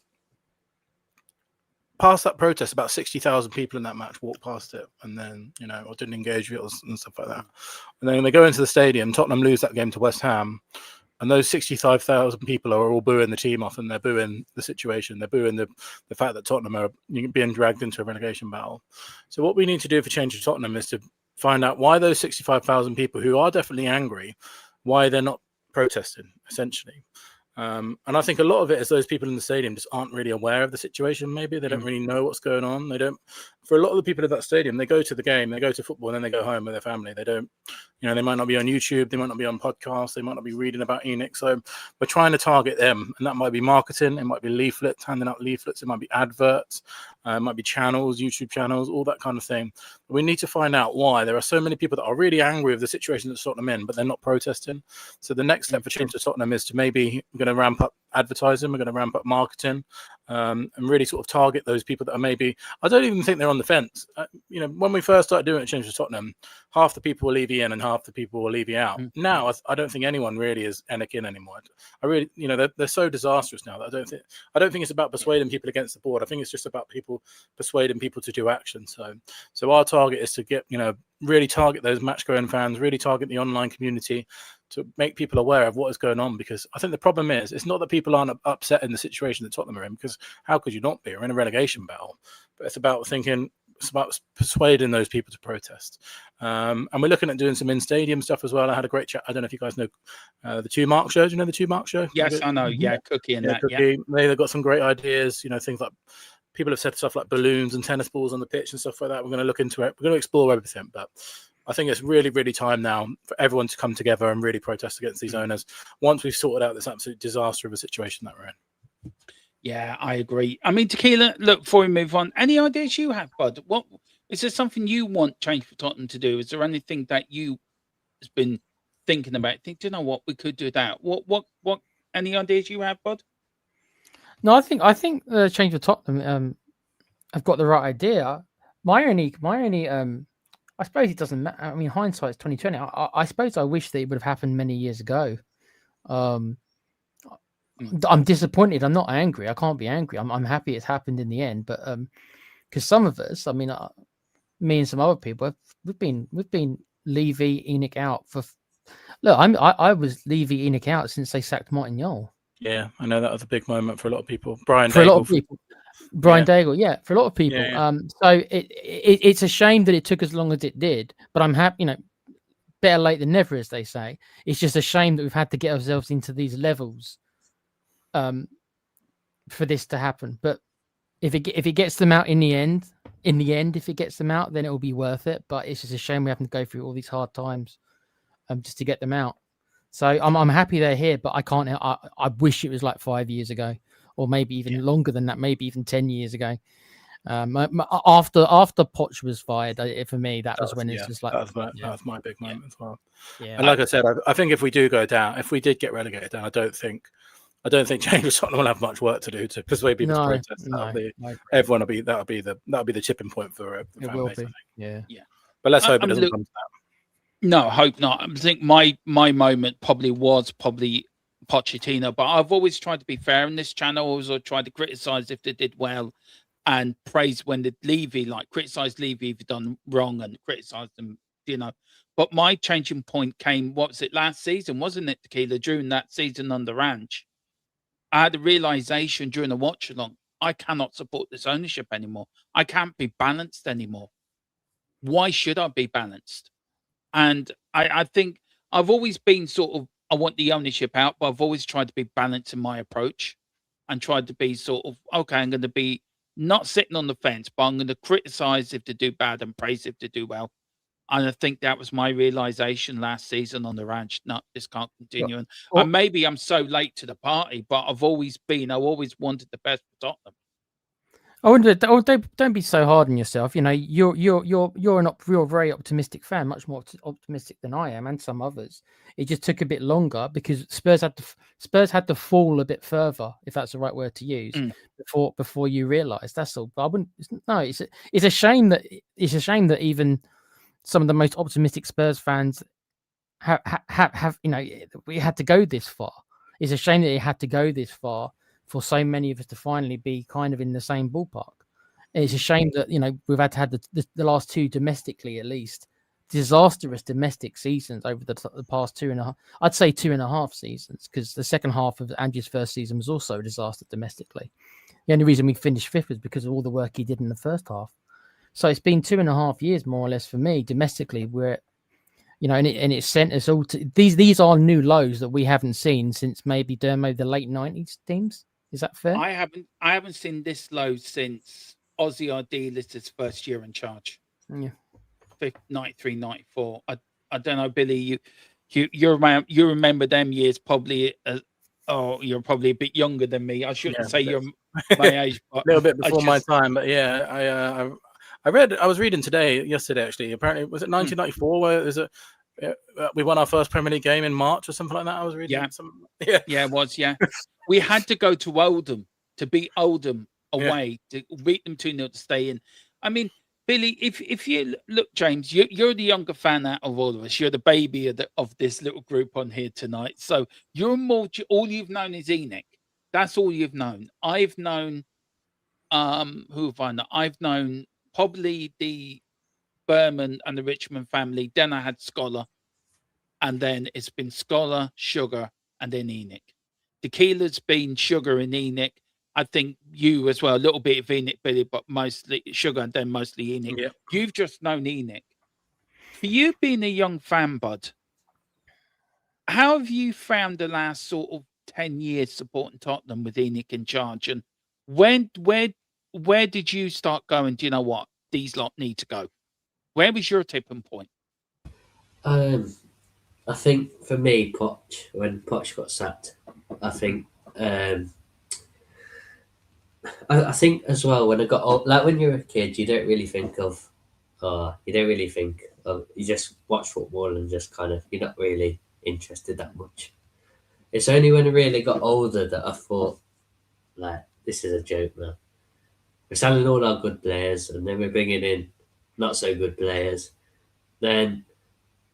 past that protest, about 60,000 people in that match walked past it and then, or didn't engage with it and stuff like that. And then when they go into the stadium, Tottenham lose that game to West Ham, and those 65,000 people are all booing the team off, and they're booing the situation. They're booing the fact that Tottenham are being dragged into a relegation battle. So what we need to do for change of Tottenham is to find out why those 65,000 people who are definitely angry, why they're not protesting, essentially. And I think a lot of it is those people in the stadium just aren't really aware of the situation. Maybe they don't really know what's going on. They don't. For a lot of the people at that stadium, they go to the game, they go to football, and then they go home with their family. They don't, they might not be on YouTube, they might not be on podcasts, they might not be reading about ENIC. So we're trying to target them, and that might be marketing, it might be leaflets, handing out leaflets, it might be adverts, it might be channels, YouTube channels, all that kind of thing. But we need to find out why there are so many people that are really angry with the situation that Tottenham in, but they're not protesting. So the next step for change to Tottenham is to maybe we're going to ramp up advertising, we're going to ramp up marketing, and really sort of target those people that are maybe, I don't even think they're on the fence. When we first started doing it, change to Tottenham, half the people will leave you in and half the people will leave you out. Now I don't think anyone really is ENIC in anymore. I really, they're so disastrous now that I don't think it's about persuading people against the board. I think it's just about people persuading people to do action. So our target is to get, really target those match going fans, really target the online community, to make people aware of what is going on. Because I think the problem is, it's not that people aren't upset in the situation that Tottenham are in, because how could you not be? We're in a relegation battle. But it's about persuading those people to protest. And we're looking at doing some in-stadium stuff as well. I had a great chat. I don't know if you guys know the Two Mark Show. Do you know the Two Mark Show? Yes, I know. Yeah, Cookie and that. Cookie. Yeah. They've got some great ideas, things like, people have said stuff like balloons and tennis balls on the pitch and stuff like that. We're going to look into it. We're going to explore everything. But I think it's really, really time now for everyone to come together and really protest against these owners once we've sorted out this absolute disaster of a situation that we're in. Yeah, I agree. I mean, Tequila, look, before we move on, any ideas you have, bud? What is there something you want change for Tottenham to do? Is there anything that you has been thinking about? Do you know what we could do that? What any ideas you have, bud? No, I think the change for Tottenham have got the right idea. My only I suppose it doesn't matter. I mean, hindsight's 2020. I suppose I wish that it would have happened many years ago. I'm disappointed. I'm not angry. I can't be angry. I'm happy it's happened in the end. But because some of us, I mean, me and some other people, we've been Levy, ENIC out for. Look, I was Levy, ENIC out since they sacked Martin Jol. Yeah, I know that was a big moment for a lot of people. Brian Daigle, yeah, for a lot of people. Yeah. So it's a shame that it took as long as it did, but I'm happy, better late than never, as they say. It's just a shame that we've had to get ourselves into these levels for this to happen. But if it gets them out in the end, if it gets them out, then it will be worth it. But it's just a shame we have to go through all these hard times just to get them out. So I'm happy they're here, but I can't. I wish it was like 5 years ago, or maybe even longer than that, maybe even 10 years ago. After Poch was fired, for me, that was when it's just like that was my big moment as well. Yeah, and like I said, I think if we do go down, if we did get relegated down, I don't think James Tottenham will have much work to do to persuade people to protest. Everyone will be that'll be the tipping point for the fan base, I think. Yeah. But let's hope it doesn't come to that. No, hope not. I think my moment was Pochettino, but I've always tried to be fair in this channel. I also tried to criticize if they did well and praise when they criticize Levy if you've done wrong and criticize them, But my changing point came, what was it, last season, wasn't it, Tequila? During that season under Ranch, I had a realization during the watch along, I cannot support this ownership anymore. I can't be balanced anymore. Why should I be balanced? And I think I've always been I want the ownership out, but I've always tried to be balanced in my approach and tried to be okay, I'm going to be not sitting on the fence, but I'm going to criticize if they do bad and praise if they do well. And I think that was my realization last season on the Ranch. No, this can't continue. And maybe I'm so late to the party, but I always wanted the best for Tottenham. Don't be so hard on yourself. You're a very optimistic fan, much more optimistic than I am, and some others. It just took a bit longer because Spurs had to fall a bit further, if that's the right word to use, before you realise. That's all. But it's a shame that even some of the most optimistic Spurs fans have we had to go this far. It's a shame that it had to go this far for so many of us to finally be kind of in the same ballpark. And it's a shame that we've had to have the last two, domestically at least, disastrous domestic seasons over the past 2.5 seasons, because the second half of Andrew's first season was also a disaster domestically. The only reason we finished fifth was because of all the work he did in the first half. So it's been 2.5 years more or less for me domestically, where and it sent us all to these are new lows that we haven't seen since maybe the late 90s teams. Is that fair? I haven't seen this low since Ozzy Ardiles' first year in charge. Yeah. 93, 94. I don't know, Billy. You remember them years probably. You're probably a bit younger than me. I shouldn't say you're my age, but a little bit before my time. But yeah, I was reading yesterday actually. Apparently, was it 1994 where there's we won our first Premier League game in March or something like that. I was reading. Yeah, it was. Yeah, we had to go to Oldham to beat Oldham away to beat them 2-0 to stay in. I mean, Billy, if you look, James, you're the younger fan out of all of us. You're the baby of this little group on here tonight. So you're more. All you've known is Enoch. That's all you've known. I've known. Who have I known? I've known probably the Berman and the Richmond family. Then I had Scholar, and then it's been Scholar, Sugar, and then Enoch. Tequila's been Sugar and Enoch. I think you as well, a little bit of Enoch, Billy, but mostly Sugar and then mostly Enoch. Yep. You've just known Enoch. For you being a young fan, bud, how have you found the last sort of 10 years supporting Tottenham with Enoch in charge? And where did you start going, do you know what? These lot need to go. Where was your tipping point? I think for me, when Poch got sacked, I think I think as well when I got old, like when you're a kid, you don't really think of, you just watch football and just kind of, you're not really interested that much. It's only when I really got older that I thought, like, this is a joke now. We're selling all our good players and then we're bringing in not so good players. Then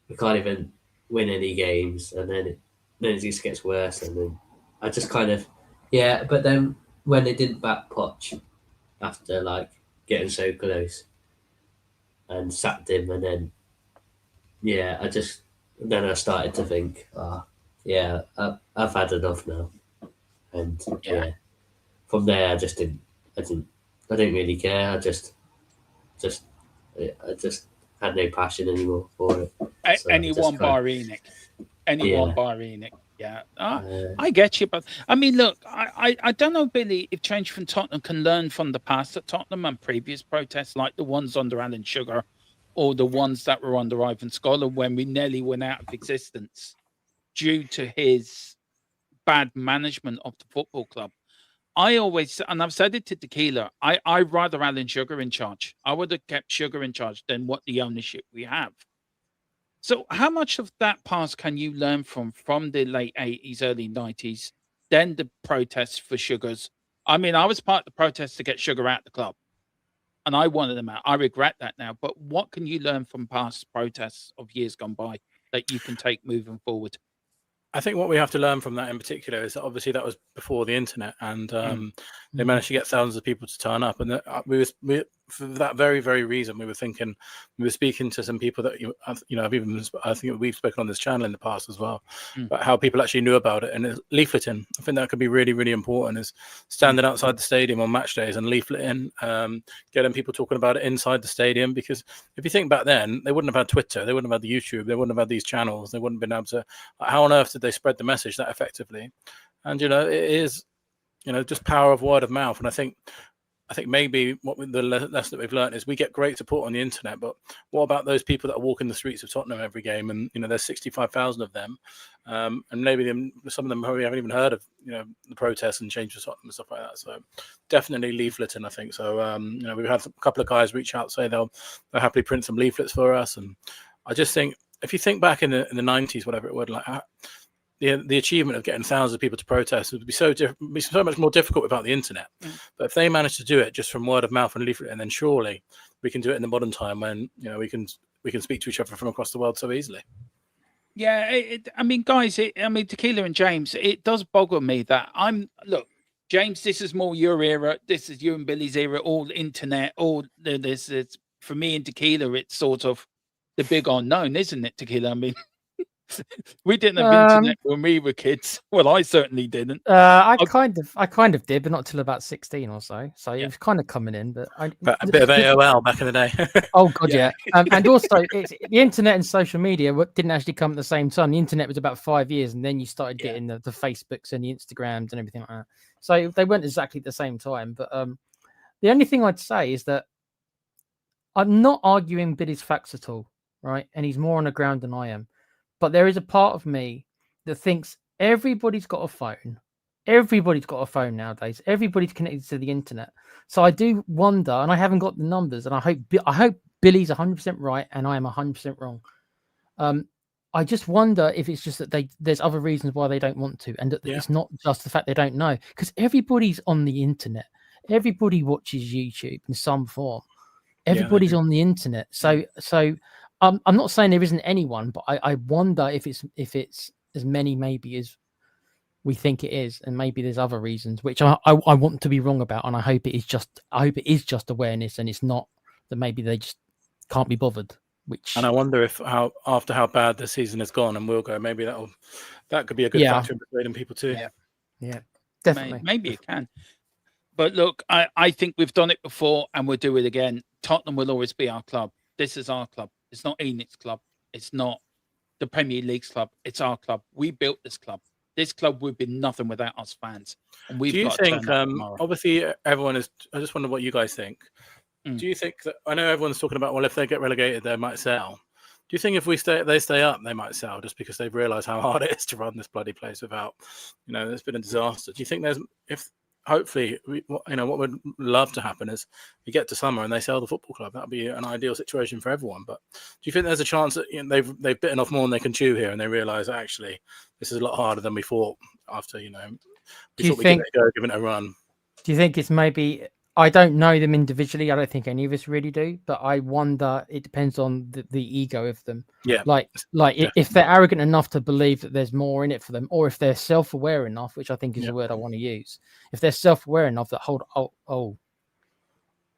we can't even win any games, and then it just gets worse. And then I just kind of, but then when they didn't back Poch after like getting so close and sacked him, and then I started to think, I've had enough now, and from there I didn't really care. I just had no passion anymore for it. So Anyone bar Enoch. Yeah, I get you, but I mean, look, I don't know, Billy, if change from Tottenham can learn from the past at Tottenham and previous protests, like the ones under Alan Sugar, or the ones that were under Ivan Scholar when we nearly went out of existence due to his bad management of the football club. I always, and I've said it to Tequila, I'd rather Alan Sugar in charge. I would have kept Sugar in charge than what the ownership we have. So how much of that past can you learn from the late 80s, early 90s, then the protests for Sugars? I mean, I was part of the protests to get Sugar out of the club, and I wanted them out. I regret that now. But what can you learn from past protests of years gone by that you can take moving forward? I think what we have to learn from that in particular is that obviously that was before the internet, and they managed to get thousands of people to turn up. And we for that very, very reason, we were speaking to some people that I think we've spoken on this channel in the past as well, about how people actually knew about it, and leafleting. I think that could be really, really important, is standing outside the stadium on match days and leafleting, getting people talking about it inside the stadium. Because if you think back then, they wouldn't have had Twitter, they wouldn't have had the YouTube, they wouldn't have had these channels, they wouldn't have been able to. How on earth did they spread the message that effectively? And it is, just power of word of mouth. And I think maybe the lesson that we've learned is we get great support on the internet, but what about those people that are walking the streets of Tottenham every game? And there's 65,000 of them, and maybe some of them probably haven't even heard of the protests and change for Tottenham and stuff like that. So definitely leafleting, I think. So we've had a couple of guys reach out, say they'll happily print some leaflets for us. And I just think if you think back in the 90s, whatever it would, like the achievement of getting thousands of people to protest would be so much more difficult without the internet. But if they manage to do it just from word of mouth and leaflet, and then surely we can do it in the modern time when we can speak to each other from across the world so easily. Yeah, guys, Tequila and James, it does boggle me that James, this is more your era. This is you and Billy's era, all internet, all this. For me and Tequila, it's sort of the big unknown, isn't it, Tequila? I mean, We didn't have internet when we were kids. Well, I certainly didn't. I kind of did, but not till about 16 or so. So it was kind of coming in, but a bit of AOL back in the day. Oh god, yeah. And also, the internet and social media didn't actually come at the same time. The internet was about 5 years, and then you started getting the Facebooks and the Instagrams and everything like that. So they weren't exactly at the same time. But the only thing I'd say is that I'm not arguing Billy's facts at all, right? And he's more on the ground than I am. But there is a part of me that thinks everybody's got a phone. Everybody's got a phone nowadays. Everybody's connected to the internet. So I do wonder, and I haven't got the numbers, and I hope Billy's 100% right and I am 100% wrong. I just wonder if it's just that there's other reasons why they don't want to, and that it's not just the fact they don't know, because everybody's on the internet. Everybody watches YouTube in some form. Everybody's on the internet. So I'm not saying there isn't anyone, but I wonder if it's as many maybe as we think it is, and maybe there's other reasons which I want to be wrong about, and I hope it is just awareness, and it's not that maybe they just can't be bothered. And I wonder if after how bad the season has gone and will go, maybe that could be a good factor in persuading people too. Yeah, definitely. Maybe it can. But look, I think we've done it before and we'll do it again. Tottenham will always be our club. This is our club. It's not Enid's club. It's not the Premier League's club. It's our club. We built this club. This club would be nothing without us fans. And we've do you got think, to turn up obviously everyone is, I just wonder what you guys think. Do you think that, I know everyone's talking about, well, if they get relegated, they might sell. Do you think if they stay up, they might sell just because they've realised how hard it is to run this bloody place without, it's been a disaster. Do you think hopefully, what would love to happen is we get to summer and they sell the football club. That would be an ideal situation for everyone. But do you think there's a chance that they've bitten off more than they can chew here, and they realise actually this is a lot harder than we thought after we thought we'd give it a run? Do you think it's maybe? I don't know them individually. I don't think any of us really do. But I wonder. It depends on the ego of them. Yeah. Like if they're arrogant enough to believe that there's more in it for them, or if they're self-aware enough, which I think is the word I want to use. If they're self-aware enough that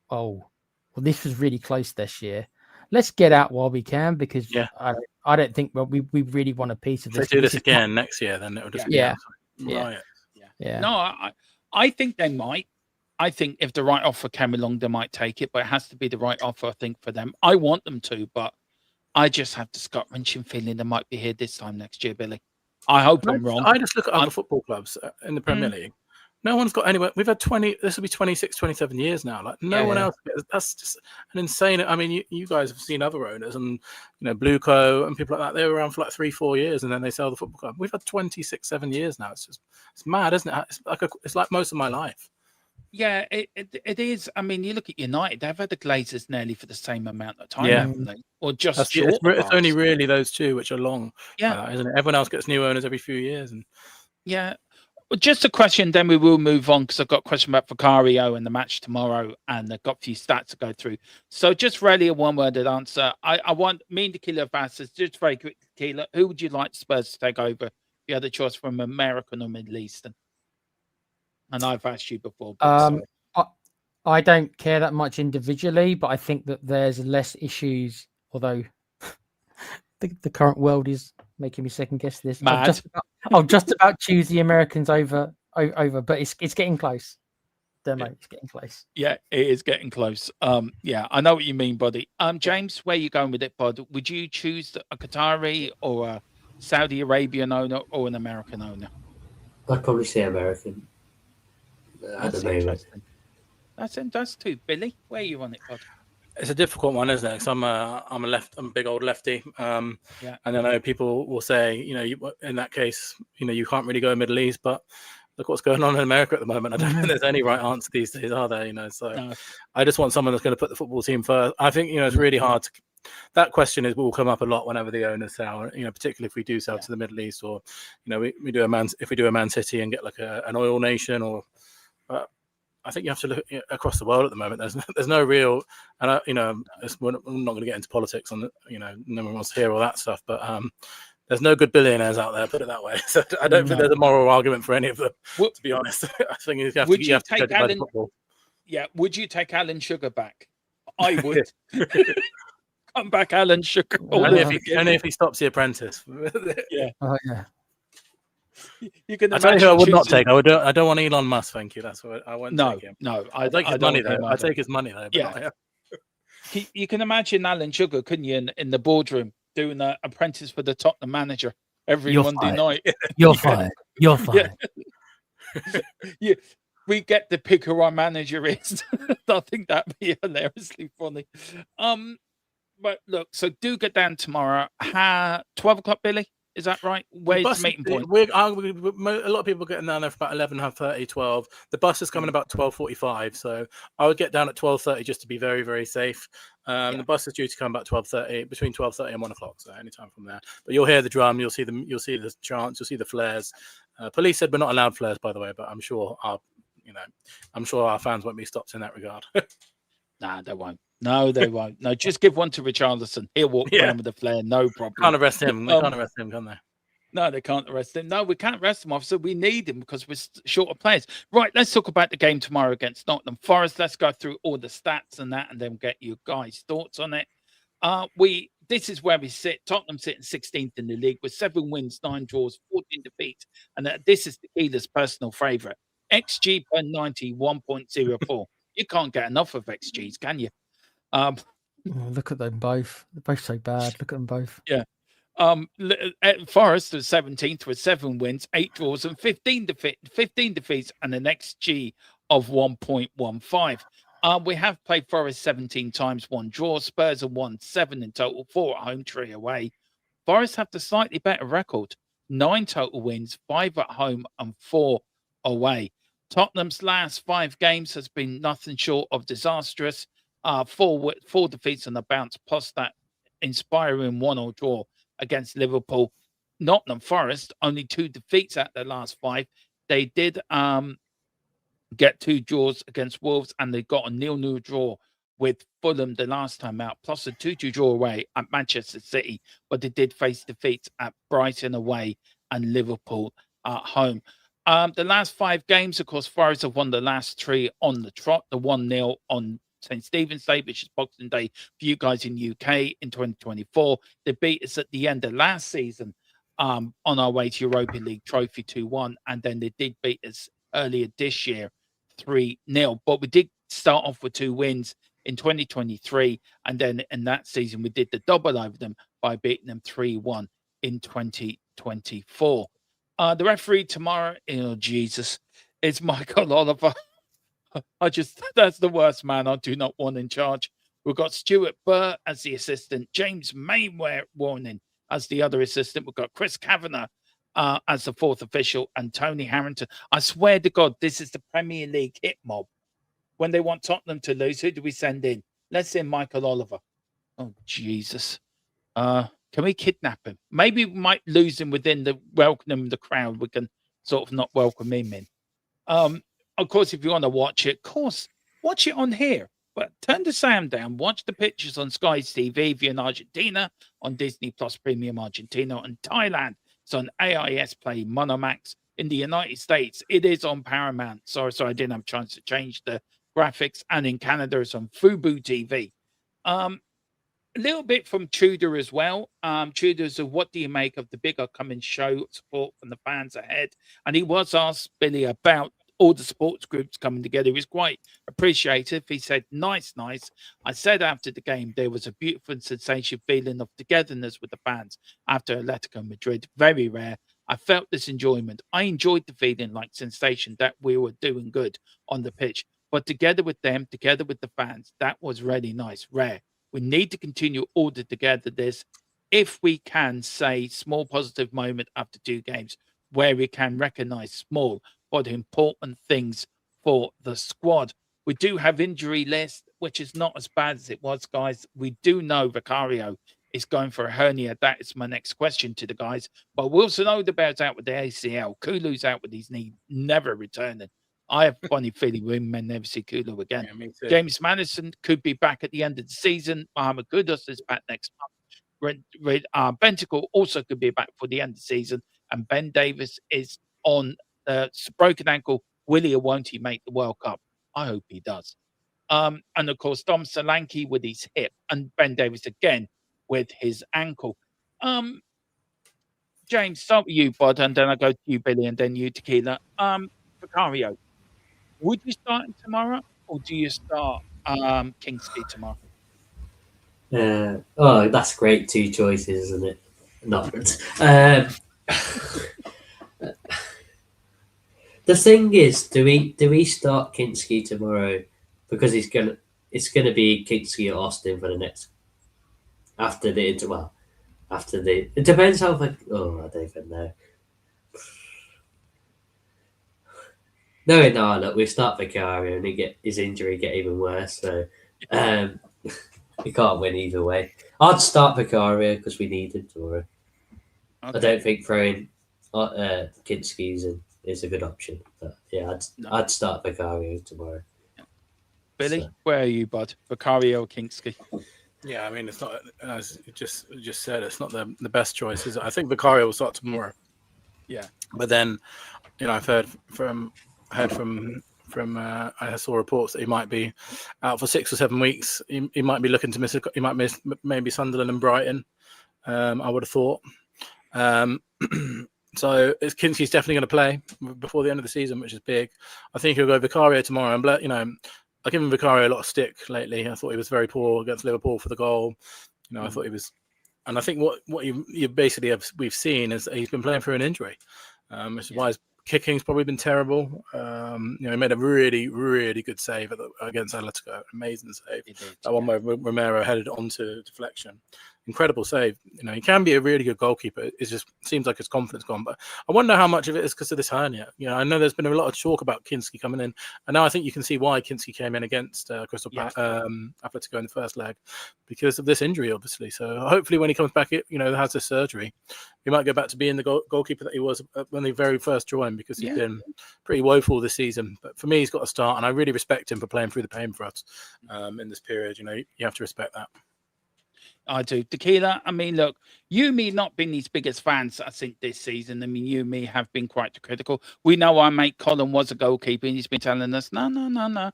well, this was really close this year. Let's get out while we can, because I don't think we really want a piece of this. If they do this again next year, then it'll just be riot. Yeah. No, I think they might. I think if the right offer came along, they might take it, but it has to be the right offer, I think, for them. I want them to, but I just have this gut-wrenching feeling they might be here this time next year, Billy. I hope I'm wrong. I just look at other football clubs in the Premier League. No one's got anywhere. We've had 20. This will be 26, 27 years now. Like no one else. That's just an insane. I mean, you guys have seen other owners, and Blueco and people like that. They were around for like 3-4 years, and then they sell the football club. We've had 26, 7 years now. It's mad, isn't it? It's like most of my life. Yeah, it is. I mean, you look at United; they've had the Glazers nearly for the same amount of time, haven't they? Or just short. It's only really those two which are long, isn't it? Everyone else gets new owners every few years, and well, just a question. Then we will move on, because I've got a question about Vicario and the match tomorrow, and I've got a few stats to go through. So, just really a one-worded answer. I want me and Tequila have asked us, just very quick, Tequila, who would you like Spurs to take over if you had a choice from American or Middle Eastern? And I've asked you before. I don't care that much individually, but I think that there's less issues, although the current world is making me second guess this. I'll just about choose the Americans over, but it's getting close. It's getting close. Yeah, it is getting close. I know what you mean, buddy. James, where are you going with it, bud? Would you choose a Qatari or a Saudi Arabian owner or an American owner? I'd probably say American. That's interesting. That's too. Billy, where are you on it, bud? It's a difficult one, isn't it? Because I'm a big old lefty. And I know people will say, in that case, you can't really go Middle East, but look what's going on in America at the moment. I don't think there's any right answer these days, are there? So no. I just want someone that's going to put the football team first. I think it's really hard to. That question will come up a lot whenever the owners sell. Particularly if we do sell to the Middle East, or we do a Man City and get like an oil nation, or. I think you have to look across the world at the moment. There's no real, and we're not going to get into politics on no one wants to hear all that stuff. But there's no good billionaires out there, put it that way. So I don't think there's a moral argument for any of them. To be honest, I think you have to take Alan. Yeah, would you take Alan Sugar back? I would. Come back, Alan Sugar. all Only over again. if he stops the apprentice. Yeah. Oh yeah. You can I tell you who I imagine would not choosing- take. I don't want Elon Musk. Thank you. That's what I won't No, take him. no. I'll take his don't money want though. him I'll either. take his money though. But Yeah. not him. You can imagine Alan Sugar, couldn't you, in the boardroom doing an apprentice for the Tottenham manager every You're Monday fired. night. You're Yeah. fired. You're fired. Yeah, we get to pick who our manager is. I think that'd be hilariously funny. But look, so do get down tomorrow. 12 o'clock, Billy. Is that right? Where's the meeting point? A lot of people getting down there for about 11:30, 12. The bus is coming about 12:45, so I would get down at 12:30 just to be very, very safe. The bus is due to come about 12:30, between 12:30 and 1 o'clock, so anytime from there. But you'll hear the drum, you'll see the chants, you'll see the flares. Police said we're not allowed flares, by the way, but I'm sure our fans won't be stopped in that regard. Nah, they won't. No, they won't. No, just give one to Richarlison. He'll walk around with a flare, no problem. Can't arrest him. They can't arrest him, can they? No, they can't arrest him. No, we can't arrest him, officer. We need him because we're short of players. Right, let's talk about the game tomorrow against Nottingham Forest. Let's go through all the stats and that, and then get you guys' thoughts on it. This is where we sit. Tottenham sitting 16th in the league with 7 wins, 9 draws, 14 defeats. And this is Tequila's personal favourite. XG per 90, 1.04. You can't get enough of XGs, can you? Look at them both. They're both so bad. Look at them both. Yeah. Forest was 17th with 7 wins, 8 draws, and 15 defeats, and an XG of 1.15. We have played Forest 17 times, 1 draw. Spurs have won 7 in total, 4 at home, 3 away. Forest have the slightly better record, 9 total wins, 5 at home and 4 away. Tottenham's last 5 games has been nothing short of disastrous. 4 defeats on the bounce, plus that inspiring 1-1 draw against Liverpool. Nottingham Forest, only 2 defeats at their last 5. They did get 2 draws against Wolves, and they got a 0-0 draw with Fulham the last time out, plus a 2-2 draw away at Manchester City. But they did face defeats at Brighton away and Liverpool at home. The last 5 games, of course, Forest have won the last 3 on the trot. The 1-0 on St. Stephen's Day, which is Boxing Day for you guys in UK in 2024. They beat us at the end of last season on our way to Europa League trophy 2-1. And then they did beat us earlier this year 3-0. But we did start off with 2 wins in 2023. And then in that season, we did the double over them by beating them 3-1 in 2024. The referee tomorrow, Jesus, is Michael Oliver. That's the worst man I do not want in charge. We've got Stuart Burr as the assistant, James Warning as the other assistant. We've got Chris Kavanagh as the 4th official, and Tony Harrington. I swear to God, this is the Premier League hit mob. When they want Tottenham to lose, who do we send in? Let's send Michael Oliver. Oh, Jesus. Can we kidnap him? Maybe we might lose him within the welcome the crowd. We can sort of not welcome him in. Of course, if you want to watch it, watch it on here. But turn the sound down. Watch the pictures on Sky TV if you're in Argentina, on Disney Plus Premium Argentina, and Thailand. It's on AIS Play Monomax. In the United States, it is on Paramount. Sorry, I didn't have a chance to change the graphics. And in Canada, it's on Fubo TV. A little bit from Tudor as well. Tudor said, what do you make of the big upcoming show support from the fans ahead? And he was asked, Billy, about all the sports groups coming together. He was quite appreciative. He said, nice. I said after the game, there was a beautiful and sensational feeling of togetherness with the fans after Atletico Madrid. Very rare. I felt this enjoyment. I enjoyed the feeling like sensation that we were doing good on the pitch. But together with them, together with the fans, that was really nice, rare. We need to continue all together this if we can say small positive moment after 2 games where we can recognize small but important things for the squad. We do have injury list, which is not as bad as it was, guys. We do know Vicario is going for a hernia. That is my next question to the guys. But Wilson Odegaard's out with the ACL. Kulu's out with his knee, never returning. I have a funny feeling we may never see Kulu again. Yeah, me too. James Madison could be back at the end of the season. Mohamed Kudus is back next month. Bentacle also could be back for the end of the season. And Ben Davis is on broken ankle. Will he or won't he make the World Cup? I hope he does. And of course, Dom Solanke with his hip, and Ben Davies again with his ankle. James, start with you, bud, and then I go to you, Billy, and then you, Tequila. Vicario, would you start him tomorrow, or do you start Kingsley tomorrow? Oh, that's great. 2 choices, isn't it? Not. The thing is, do we start Kinski tomorrow because it's gonna be Kinski or Austin for the next after the it depends how I don't even know. No, look, we start Vicario and his injury get even worse. So we can't win either way. I'd start Vicario because we need him tomorrow. Okay. I don't think throwing Kinski's is a good option. But yeah, I'd start Vicario tomorrow. Yeah. Billy, where are you, bud? Vicario or Kinski? Yeah, I mean, it's not, as you just said, it's not the best choice, is it? I think Vicario will start tomorrow. Yeah. But then, I've heard from I saw reports that he might be out for 6 or 7 weeks. He might be looking to miss. He might miss maybe Sunderland and Brighton. I would have thought. So Kinski's definitely going to play before the end of the season, which is big. I think he'll go Vicario tomorrow. And I've given Vicario a lot of stick lately. I thought he was very poor against Liverpool for the goal. I thought he was, and I think what you basically we've seen is he's been playing through an injury, which is why his kicking's probably been terrible. He made a really, really good save against Atletico. Amazing save. That one where Romero headed onto deflection. Incredible save. He can be a really good goalkeeper. It just seems like his confidence gone. But I wonder how much of it is because of this hernia. I know there's been a lot of talk about Kinski coming in, and now I think you can see why Kinski came in against Atletico in the first leg because of this injury, obviously. So hopefully, when he comes back, has this surgery, he might go back to being the goalkeeper that he was when he very first joined, because he's been pretty woeful this season. But for me, he's got to start, and I really respect him for playing through the pain for us in this period. You have to respect that. I do. Tequila, I mean, look, you and me not been his biggest fans, I think, this season. I mean, you and me have been quite critical. We know our mate Colin was a goalkeeper, and he's been telling us, no.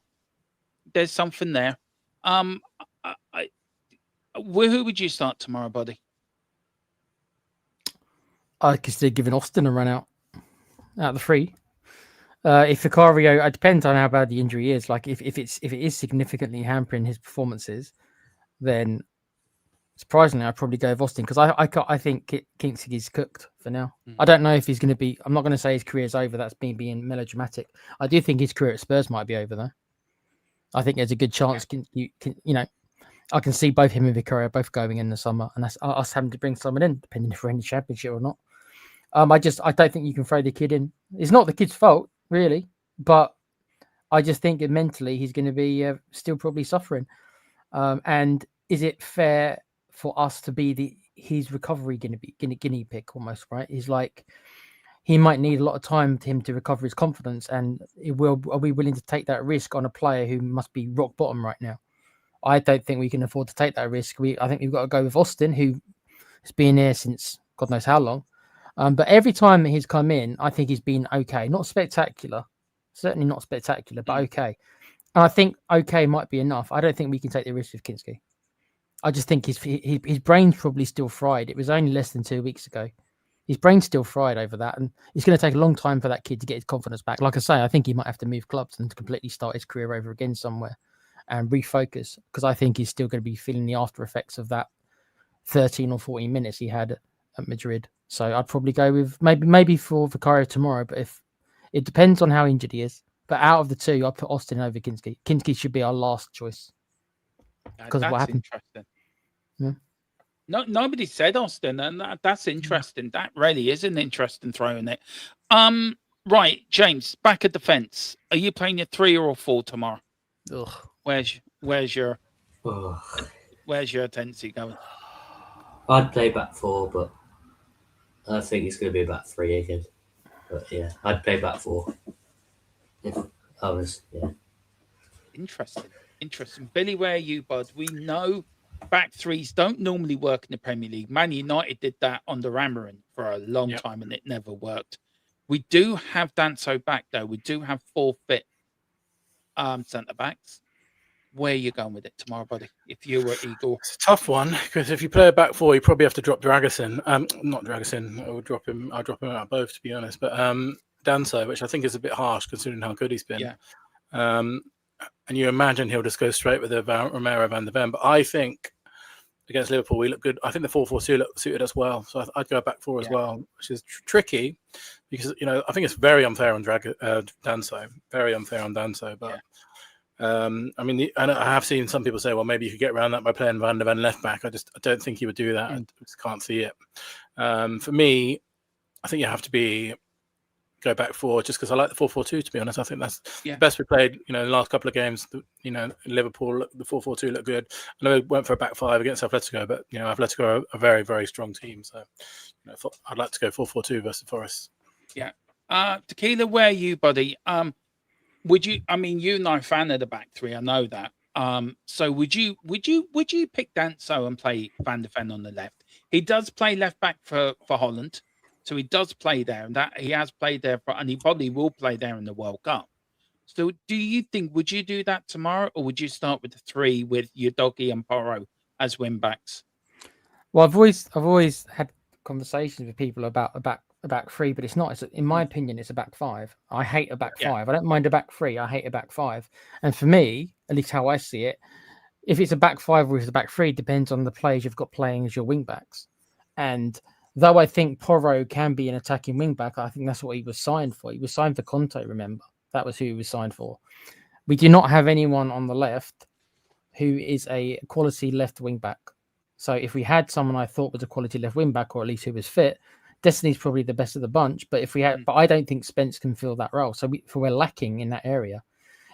There's something there. Who would you start tomorrow, buddy? I could still give Austin a run out of the 3. If Vicario, it depends on how bad the injury is. Like if it is significantly hampering his performances, then surprisingly, I'd probably go with Austin because I think Kinski's cooked for now. I don't know if he's going to be. I'm not going to say his career's over. That's being melodramatic. I do think his career at Spurs might be over though. I think there's a good chance. I can see both him and Vicario both going in the summer, and that's us having to bring someone in, depending if we're in the Championship or not. I don't think you can throw the kid in. It's not the kid's fault, really, but I just think that mentally he's going to be still probably suffering. And is it fair for us to be his recovery guinea pig almost, right? He's like, he might need a lot of time for him to recover his confidence, and are we willing to take that risk on a player who must be rock bottom right now? I don't think we can afford to take that risk. I think we've got to go with Austin, who has been here since God knows how long. But every time he's come in, I think he's been okay. Not spectacular. Certainly not spectacular, but okay. And I think okay might be enough. I don't think we can take the risk with Kinski. I just think his brain's probably still fried. It was only less than 2 weeks ago. His brain's still fried over that. And it's going to take a long time for that kid to get his confidence back. Like I say, I think he might have to move clubs and completely start his career over again somewhere and refocus, because I think he's still going to be feeling the after effects of that 13 or 14 minutes he had at Madrid. So I'd probably go with maybe for Vicario tomorrow, but if it depends on how injured he is. But out of the 2, I'd put Austin over Kinski. Kinski should be our last choice because of what happened. Interesting. Yeah. No, nobody said Austin, and that's interesting. That really is an interesting throw in it. Right, James, back at the fence. Are you playing your 3 or 4 tomorrow? Ugh. Where's your tendency going? I'd play back 4, but I think it's going to be back 3 again. But yeah, I'd play back 4 if I was. Yeah. Interesting. Billy, where are you, bud? We know back 3s don't normally work in the Premier League. Man United did that under Amarin for a long time, and it never worked. We do have Danso back though. We do have 4 fit centre backs. where are you going with it tomorrow, buddy? If you were Eagle, It's a tough one because if you play a back four, you probably have to drop Dragusin. Not Dragusin. I would drop him. I'll drop him out of both, to be honest. But Danso, which I think is a bit harsh considering how good he's been. Yeah. And you imagine he'll just go straight with the Romero Van der Ven. But I think against Liverpool, we look good. I think the 4-4-2 suited us well. So I'd go back four as well, which is tricky because, I think it's very unfair on Danso. Very unfair on Danso. But I mean, and I have seen some people say, well, maybe you could get around that by playing Van der Ven left back. I don't think he would do that. I just can't see it. For me, I think you have to go back four just because I like the 4-4-2, to be honest. I think that's the best we played, in the last couple of games. Liverpool, the 4-4-2 looked good. I know we went for a back five against Atletico, but, Atletico are a very, very strong team. So, I'd like to go 4-4-2 versus Forest. Yeah. Tequila, where are you, buddy? Would you? I mean, you're not a fan of the back three. I know that. So would you pick Danso and play Van der Ven on the left? He does play left back for Holland, so he does play there, and that he has played there and he probably will play there in the World Cup. So, do you think would you do that tomorrow, or would you start with the three with Udogie and Porro as wing backs? Well, I've always had conversations with people about a back three, but it's not. In my opinion, it's a back five. I hate a back five. I don't mind a back three. I hate a back five. And for me, at least how I see it, if it's a back five or it's a back three, depends on the players you've got playing as your wing backs. And though I think Porro can be an attacking wing back, I think that's what he was signed for. He was signed for Conte, remember? That was who he was signed for. We do not have anyone on the left who is a quality left wing back. So if we had someone I thought was a quality left wing back, or at least who was fit, Destiny's probably the best of the bunch. But but I don't think Spence can fill that role. So we're lacking in that area.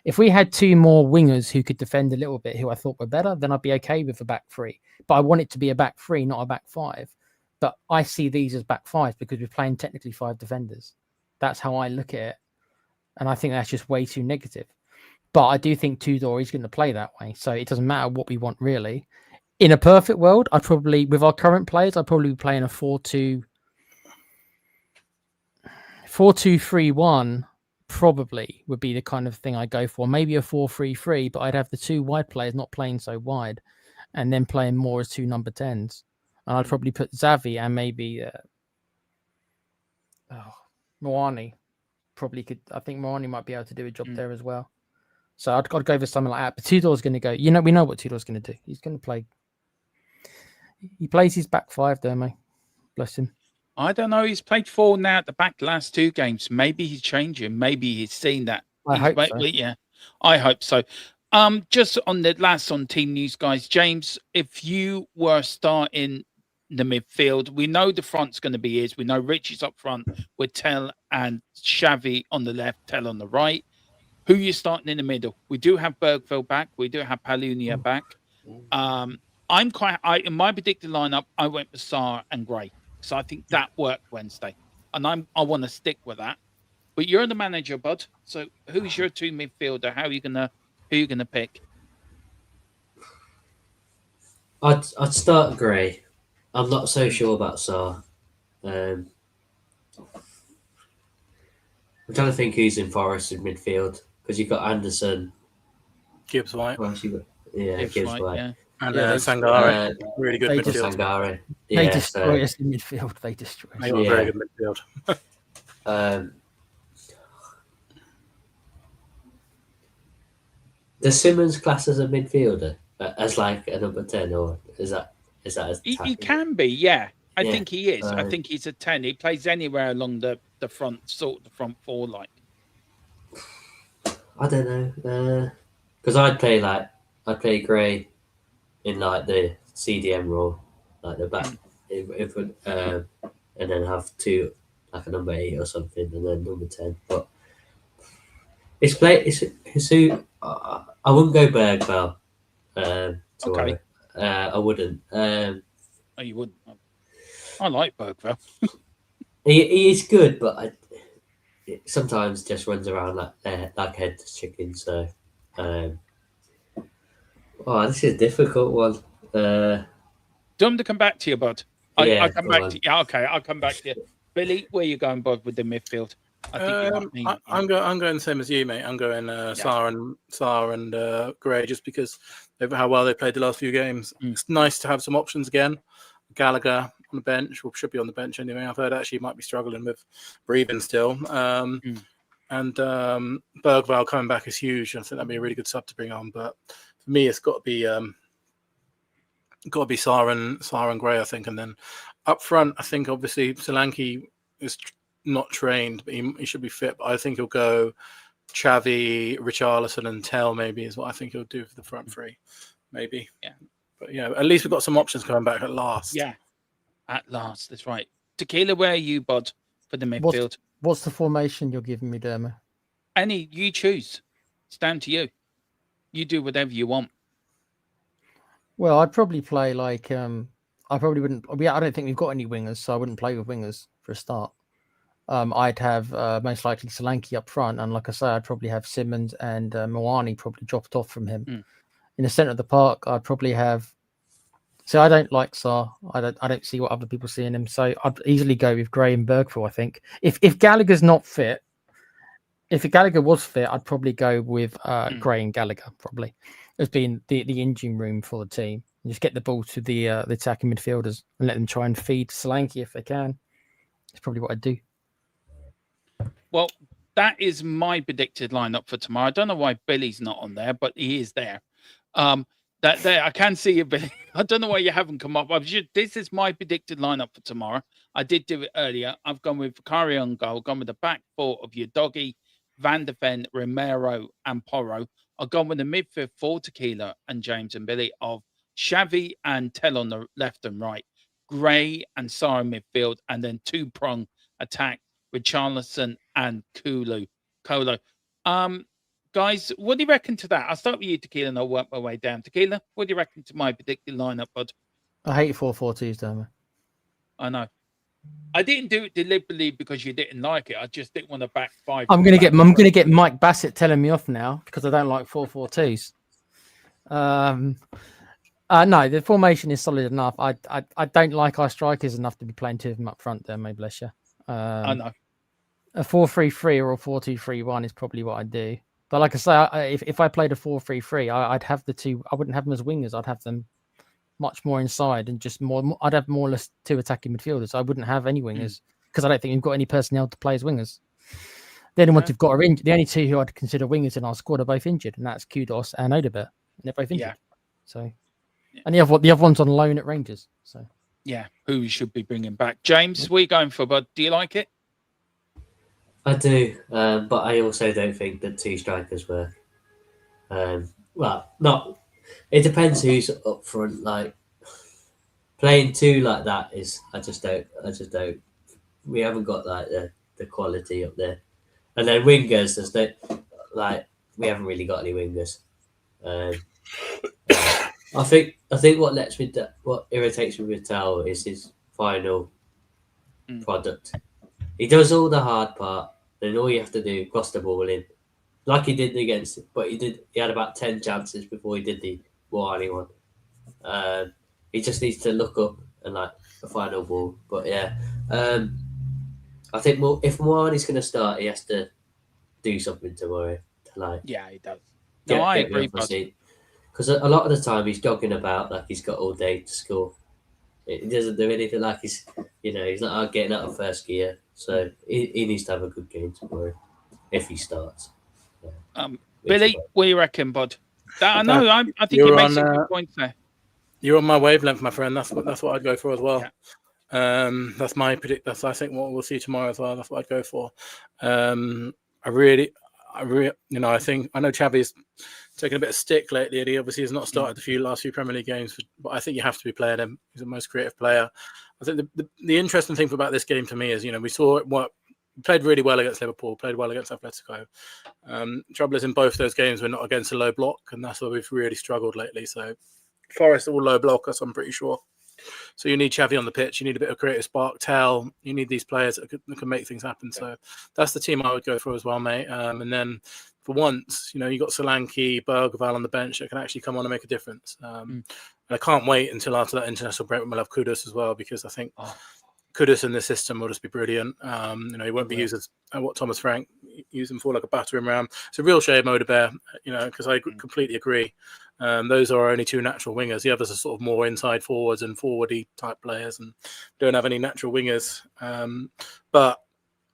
If we had two more wingers who could defend a little bit, who I thought were better, then I'd be okay with a back three. But I want it to be a back three, not a back five. But I see these as back fives because we're playing technically five defenders. That's how I look at it. And I think that's just way too negative. But I do think Tudor is going to play that way. So it doesn't matter what we want, really. In a perfect world, I'd probably, with our current players, I'd probably be playing a 4-2-3-1 probably would be the kind of thing I go for. Maybe a 4-3-3, but I'd have the two wide players not playing so wide and then playing more as two number 10s. And I'd probably put Xavi and maybe Moani. Probably could. I think Moani might be able to do a job there as well. So I'd go with something like that. But Tudor's going to go. We know what Tudor's going to do. He's going to play. He plays his back five, don't he? Bless him. I don't know. He's played four now at the back last two games. Maybe he's changing. Maybe he's seen that. I hope so. Yeah, I hope so. Just on the last on team news, guys. James, if you were starting the midfield, we know the front's going to be his. We know Richie's up front with Tell and Xavi on the left, Tell on the right. Who are you starting in the middle? We do have Bergville back. We do have Palunia back. In my predicted lineup, I went with Sarr and Gray. So I think that worked Wednesday. And I want to stick with that. But you're the manager, bud. So who's your two midfielder? Who are you gonna pick? I'd start Gray. I'm not so sure about Sarr. I'm trying to think who's in Forest in midfield because you've got Anderson, Gibbs White. Gibbs White. Yeah. And Sangare. Really good midfield. Sangare. They destroy us in midfield. They destroy us. They got very good midfield. Does Simmons class as a midfielder, as like a number 10, or is that He can be, yeah. I think he is. I think he's a 10. He plays anywhere along the front, sort of the front four, like. I don't know, because I'd play Gray in like the CDM role, like the back, and then have two like a number 8 or something, and then number 10. But it's who I wouldn't go Bergville. Okay. I wouldn't. You wouldn't. I like Bergville. He is good, but sometimes just runs around like headless chicken. So, this is a difficult one. Do you want me to come back to you, bud? I'll come back to you. Yeah, okay, I'll come back to you. Billy, where are you going, bud, with the midfield? I think you might need. I'm going the same as you, mate. I'm going Sarr and Gray, just because of how well they played the last few games. It's nice to have some options again. Gallagher on the bench, or should be on the bench anyway. I've heard actually he might be struggling with breathing still. And Bergvall coming back is huge. I think that'd be a really good sub to bring on. But for me, it's got to be Sarr and Gray, I think. And then up front, I think obviously Solanke is not trained, but he should be fit. But I think he'll go Xavi, Richarlison, and Tell. Maybe is what I think he'll do for the front three. Maybe. Yeah. But at least we've got some options coming back at last. Yeah, at last. That's right. Tequila, where are you, bud, for the midfield? What's the formation you're giving me, Derma? Any you choose. It's down to you. You do whatever you want. Well, I'd probably play like I probably wouldn't. I don't think we've got any wingers, so I wouldn't play with wingers for a start. I'd have most likely Solanke up front, and like I say, I'd probably have Simmons and Moani probably dropped off from him. In the centre of the park, I'd probably have. So I don't like Sarr. I don't see what other people see in him. So I'd easily go with Gray and Bergvall. I think if Gallagher's not fit, if Gallagher was fit, I'd probably go with Gray and Gallagher probably as being the engine room for the team. And just get the ball to the attacking midfielders and let them try and feed Solanke if they can. That's probably what I'd do. Well, that is my predicted lineup for tomorrow. I don't know why Billy's not on there, but he is there. That there, I can see you, Billy. I don't know why you haven't come up. This is my predicted lineup for tomorrow. I did do it earlier. I've gone with Vicari on goal, gone with the back four of your Doggy, Van de Ven, Romero, and Porro. I've gone with the midfield for Tequila and James and Billy of Xavi and Tell on the left and right, Gray and Sarr in midfield, and then two-prong attack with Richarlison and Kolo. Guys, what do you reckon to that? I'll start with you, Tequila, and I'll work my way down. Tequila, what do you reckon to my predicted lineup, bud? I hate 4-4-2s, Derma. I know. I didn't do it deliberately because you didn't like it. I just didn't want to back five. I'm gonna get Mike Bassett telling me off now because I don't like 4-4-2s. No, the formation is solid enough. I don't like our strikers enough to be playing two of them up front there, may bless you. I know. A 4-3-3 or a 4-2-3-1 is probably what I'd do. But like I say, if I played a 4-3-3, I'd have the two. I wouldn't have them as wingers. I'd have them much more inside and just more. I'd have more or less two attacking midfielders. I wouldn't have any wingers because I don't think we've got any personnel to play as wingers. The only ones we've got are injured. The only two who I'd consider wingers in our squad are both injured, and that's Kudos and Odobert. And they're both injured. Yeah. So, and the other one's on loan at Rangers. So, yeah, who we should be bringing back? James, what are you going for, bud? Do you like it? I do, but I also don't think that two strikers work. Well, not. It depends who's up front. Like playing two like that is, I just don't. We haven't got like the quality up there. And then wingers, there's no like we haven't really got any wingers. I think what irritates me with Tao is his final product. He does all the hard part, then all you have to do cross the ball in, like he did against. But he had about 10 chances before he did the Wani one. He just needs to look up and like the final ball. But yeah, I think if Wani's going to start, he has to do something tomorrow. Yeah, he does. No, I agree, because a lot of the time he's jogging about like he's got all day to score. He doesn't do anything like he's not getting out of first gear. So he needs to have a good game tomorrow if he starts. Yeah. Billy, what do you reckon, bud? I think you made some good points there. You're on my wavelength, my friend. That's what I'd go for as well. Yeah. That's my predict. That's I think what we'll see tomorrow as well. That's what I'd go for. I know Xavi's taken a bit of stick lately, and he obviously has not started the last few Premier League games. But I think you have to be playing him. He's the most creative player. I think the interesting thing about this game for me is, we saw it. Played really well against Liverpool. Played well against Atletico. Trouble is in both those games we're not against a low block, and that's where we've really struggled lately. So Forest all low block us, I'm pretty sure. So you need Xavi on the pitch. You need a bit of creative spark. You need these players that can make things happen. So that's the team I would go for as well, mate. And then for once, you got Solanke, Bergvall on the bench that can actually come on and make a difference. And I can't wait until after that international break when we'll have Kudos as well, because I think Kudus in the system will just be brilliant. He won't be used as what Thomas Frank used him for, like a battering ram. It's a real shame, Odebear, because I completely agree. Those are our only two natural wingers. The others are sort of more inside forwards and forwardy type players, and don't have any natural wingers. But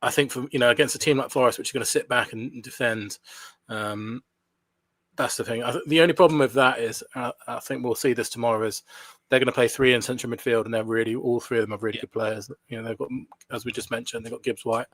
I think against a team like Forest, which is going to sit back and defend, that's the thing. The only problem with that is, I think we'll see this tomorrow, is they're going to play three in central midfield, and all three of them are really good players. They've got, as we just mentioned, they've got Gibbs White,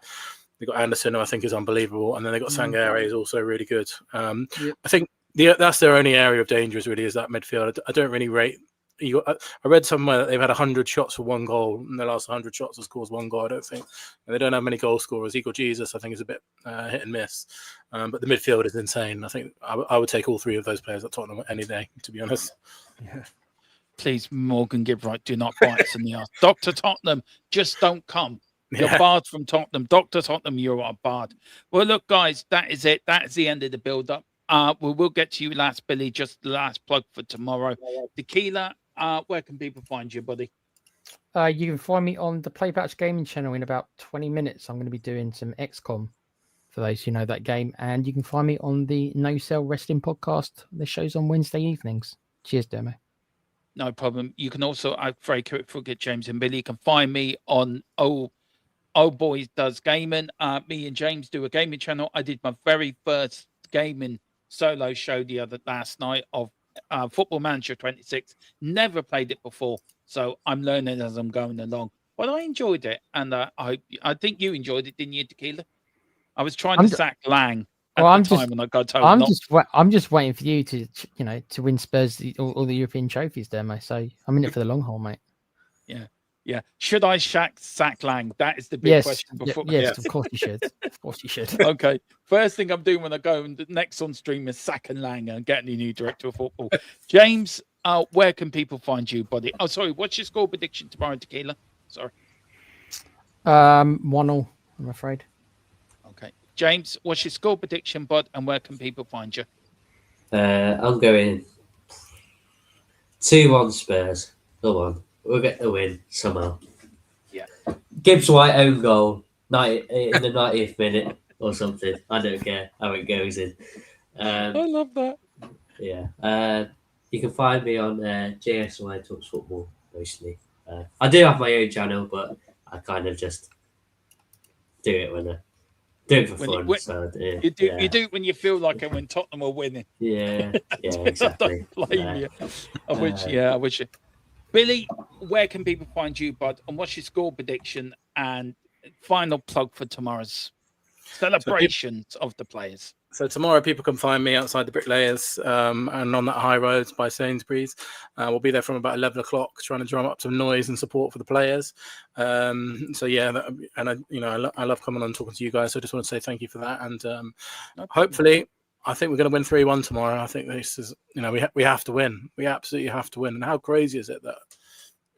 they've got Anderson, who I think is unbelievable, and then they've got Sangare, who's also really good. I think that's their only area of danger is that midfield. I don't really rate. I read somewhere that they've had 100 shots for one goal, and their last 100 shots has scored one goal. I don't think, and they don't have many goal scorers. Igor Jesus, I think, is a bit hit and miss, but the midfield is insane. I think I would take all three of those players at Tottenham any day, to be honest. Yeah. Please, Morgan Gibright, do not bite us in the ass. Dr. Tottenham, just don't come. You're barred from Tottenham. Dr. Tottenham, you're a bard. Well, look, guys, that is it. That is the end of the build-up. We will get to you last, Billy. Just the last plug for tomorrow. Tequila, where can people find you, buddy? You can find me on the Playbatch Gaming channel in about 20 minutes. I'm going to be doing some XCOM for those who know that game. And you can find me on the No Cell Wrestling podcast. The show's on Wednesday evenings. Cheers, Demo. No problem. You can also, I very quick forget James and Billy. You can find me on Old Boys Does Gaming. Me and James do a gaming channel. I did my very first gaming solo show last night of Football Manager 26. Never played it before, so I'm learning as I'm going along. But I enjoyed it, and I think you enjoyed it, didn't you, Tequila? I was trying to sack Lang at the time when I got told I'm just waiting for you to win Spurs all the European trophies, Demo. So I'm in it for the long haul, mate. Yeah. Should I sack Lang? That is the big question. Yes, of course you should. Of course you should. Okay. First thing I'm doing when I go and the next on stream is sacking Lang and getting a new director of football. James, where can people find you, buddy? Oh, sorry. What's your score prediction tomorrow, Tequila? Sorry. 1-0, I'm afraid. Okay. James, what's your score prediction, bud? And where can people find you? I'm going 2-1 Spurs. Come on. We'll get the win somehow. Yeah. Gibbs White own goal in the 90th minute or something. I don't care how it goes in. I love that. Yeah. You can find me on JSY Talks Football mostly. I do have my own channel, but I kind of just do it when I do it for fun. You do it when you feel like it, when Tottenham are winning. Yeah, exactly. I don't blame you. I wish you. Billy, where can people find you, bud? And what's your score prediction and final plug for tomorrow's celebrations of the players? So tomorrow, people can find me outside the Bricklayers and on that high road by Sainsbury's. We'll be there from about 11 o'clock, trying to drum up some noise and support for the players. So yeah, I love coming on and talking to you guys. So I just want to say thank you for that, and hopefully, I think we're going to win 3-1 tomorrow. I think this is, we have to win. We absolutely have to win. And how crazy is it that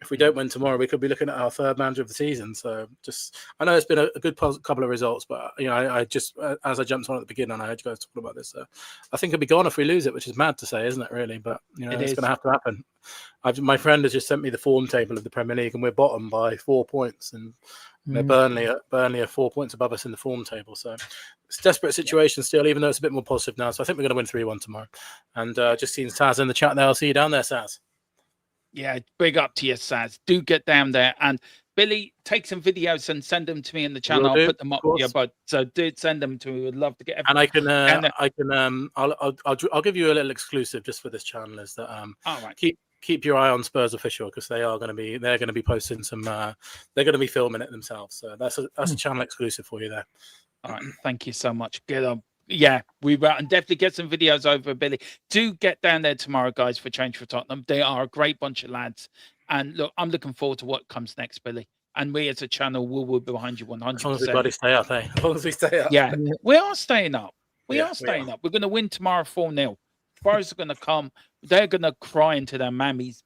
if we don't win tomorrow, we could be looking at our third manager of the season? So I know it's been a good couple of results, but I just, as I jumped on at the beginning, I heard you guys talking about this. I think it'll be gone if we lose it, which is mad to say, isn't it? Really, but it's going to have to happen. My friend has just sent me the form table of the Premier League, and we're bottom by 4 points, and Burnley are 4 points above us in the form table. So it's a desperate situation still, even though it's a bit more positive now. So I think we're going to win 3-1 tomorrow. And just seeing Saz in the chat there. I'll see you down there, Saz. Yeah, big up to you, Saz. Do get down there. And Billy, take some videos and send them to me in the channel. I'll put them up here, but so do send them to me. We'd love to get everything. And I'll give you a little exclusive just for this channel, is that all right. Keep your eye on Spurs Official, because they're going to be posting some they're going to be filming it themselves. So that's a channel exclusive for you there. All right, thank you so much. Get up. Yeah, we will, and definitely get some videos over, Billy. Do get down there tomorrow, guys, for Change for Tottenham. They are a great bunch of lads. And look, I'm looking forward to what comes next, Billy. And we as a channel will be behind you 100%. As long as everybody stay up, eh? As long as we stay up. Yeah, we are staying up. We are staying up. We're going to win tomorrow 4-0. Spurs are going to come. They're going to cry into their mammies'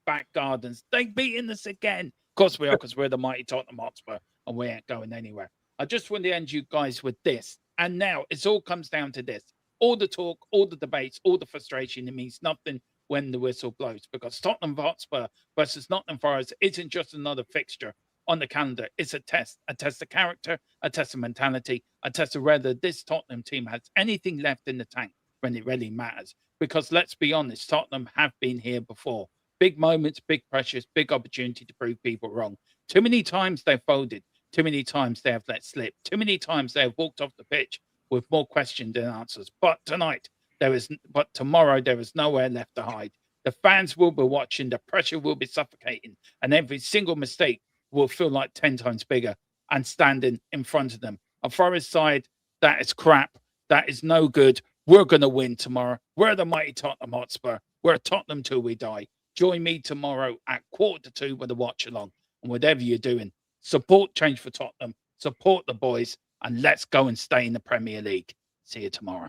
back gardens. They're beating us again. Of course we are, because we're the mighty Tottenham Hotspur, and we ain't going anywhere. I just want to end you guys with this. And now it all comes down to this. All the talk, all the debates, all the frustration, it means nothing when the whistle blows, because Tottenham Hotspur versus Nottingham Forest isn't just another fixture on the calendar. It's a test of character, a test of mentality, a test of whether this Tottenham team has anything left in the tank when it really matters. Because let's be honest, Tottenham have been here before. Big moments, big pressures, big opportunity to prove people wrong. Too many times they've folded. Too many times they have let slip. Too many times they have walked off the pitch with more questions than answers. But tomorrow there is nowhere left to hide. The fans will be watching. The pressure will be suffocating, and every single mistake will feel like 10 times bigger and standing in front of them. A Forest side that is crap. That is no good. We're going to win tomorrow. We're the mighty Tottenham Hotspur. We're Tottenham till we die. Join me tomorrow at 1:45 with a watch along. And whatever you're doing, support Change for Tottenham, support the boys, and let's go and stay in the Premier League. See you tomorrow.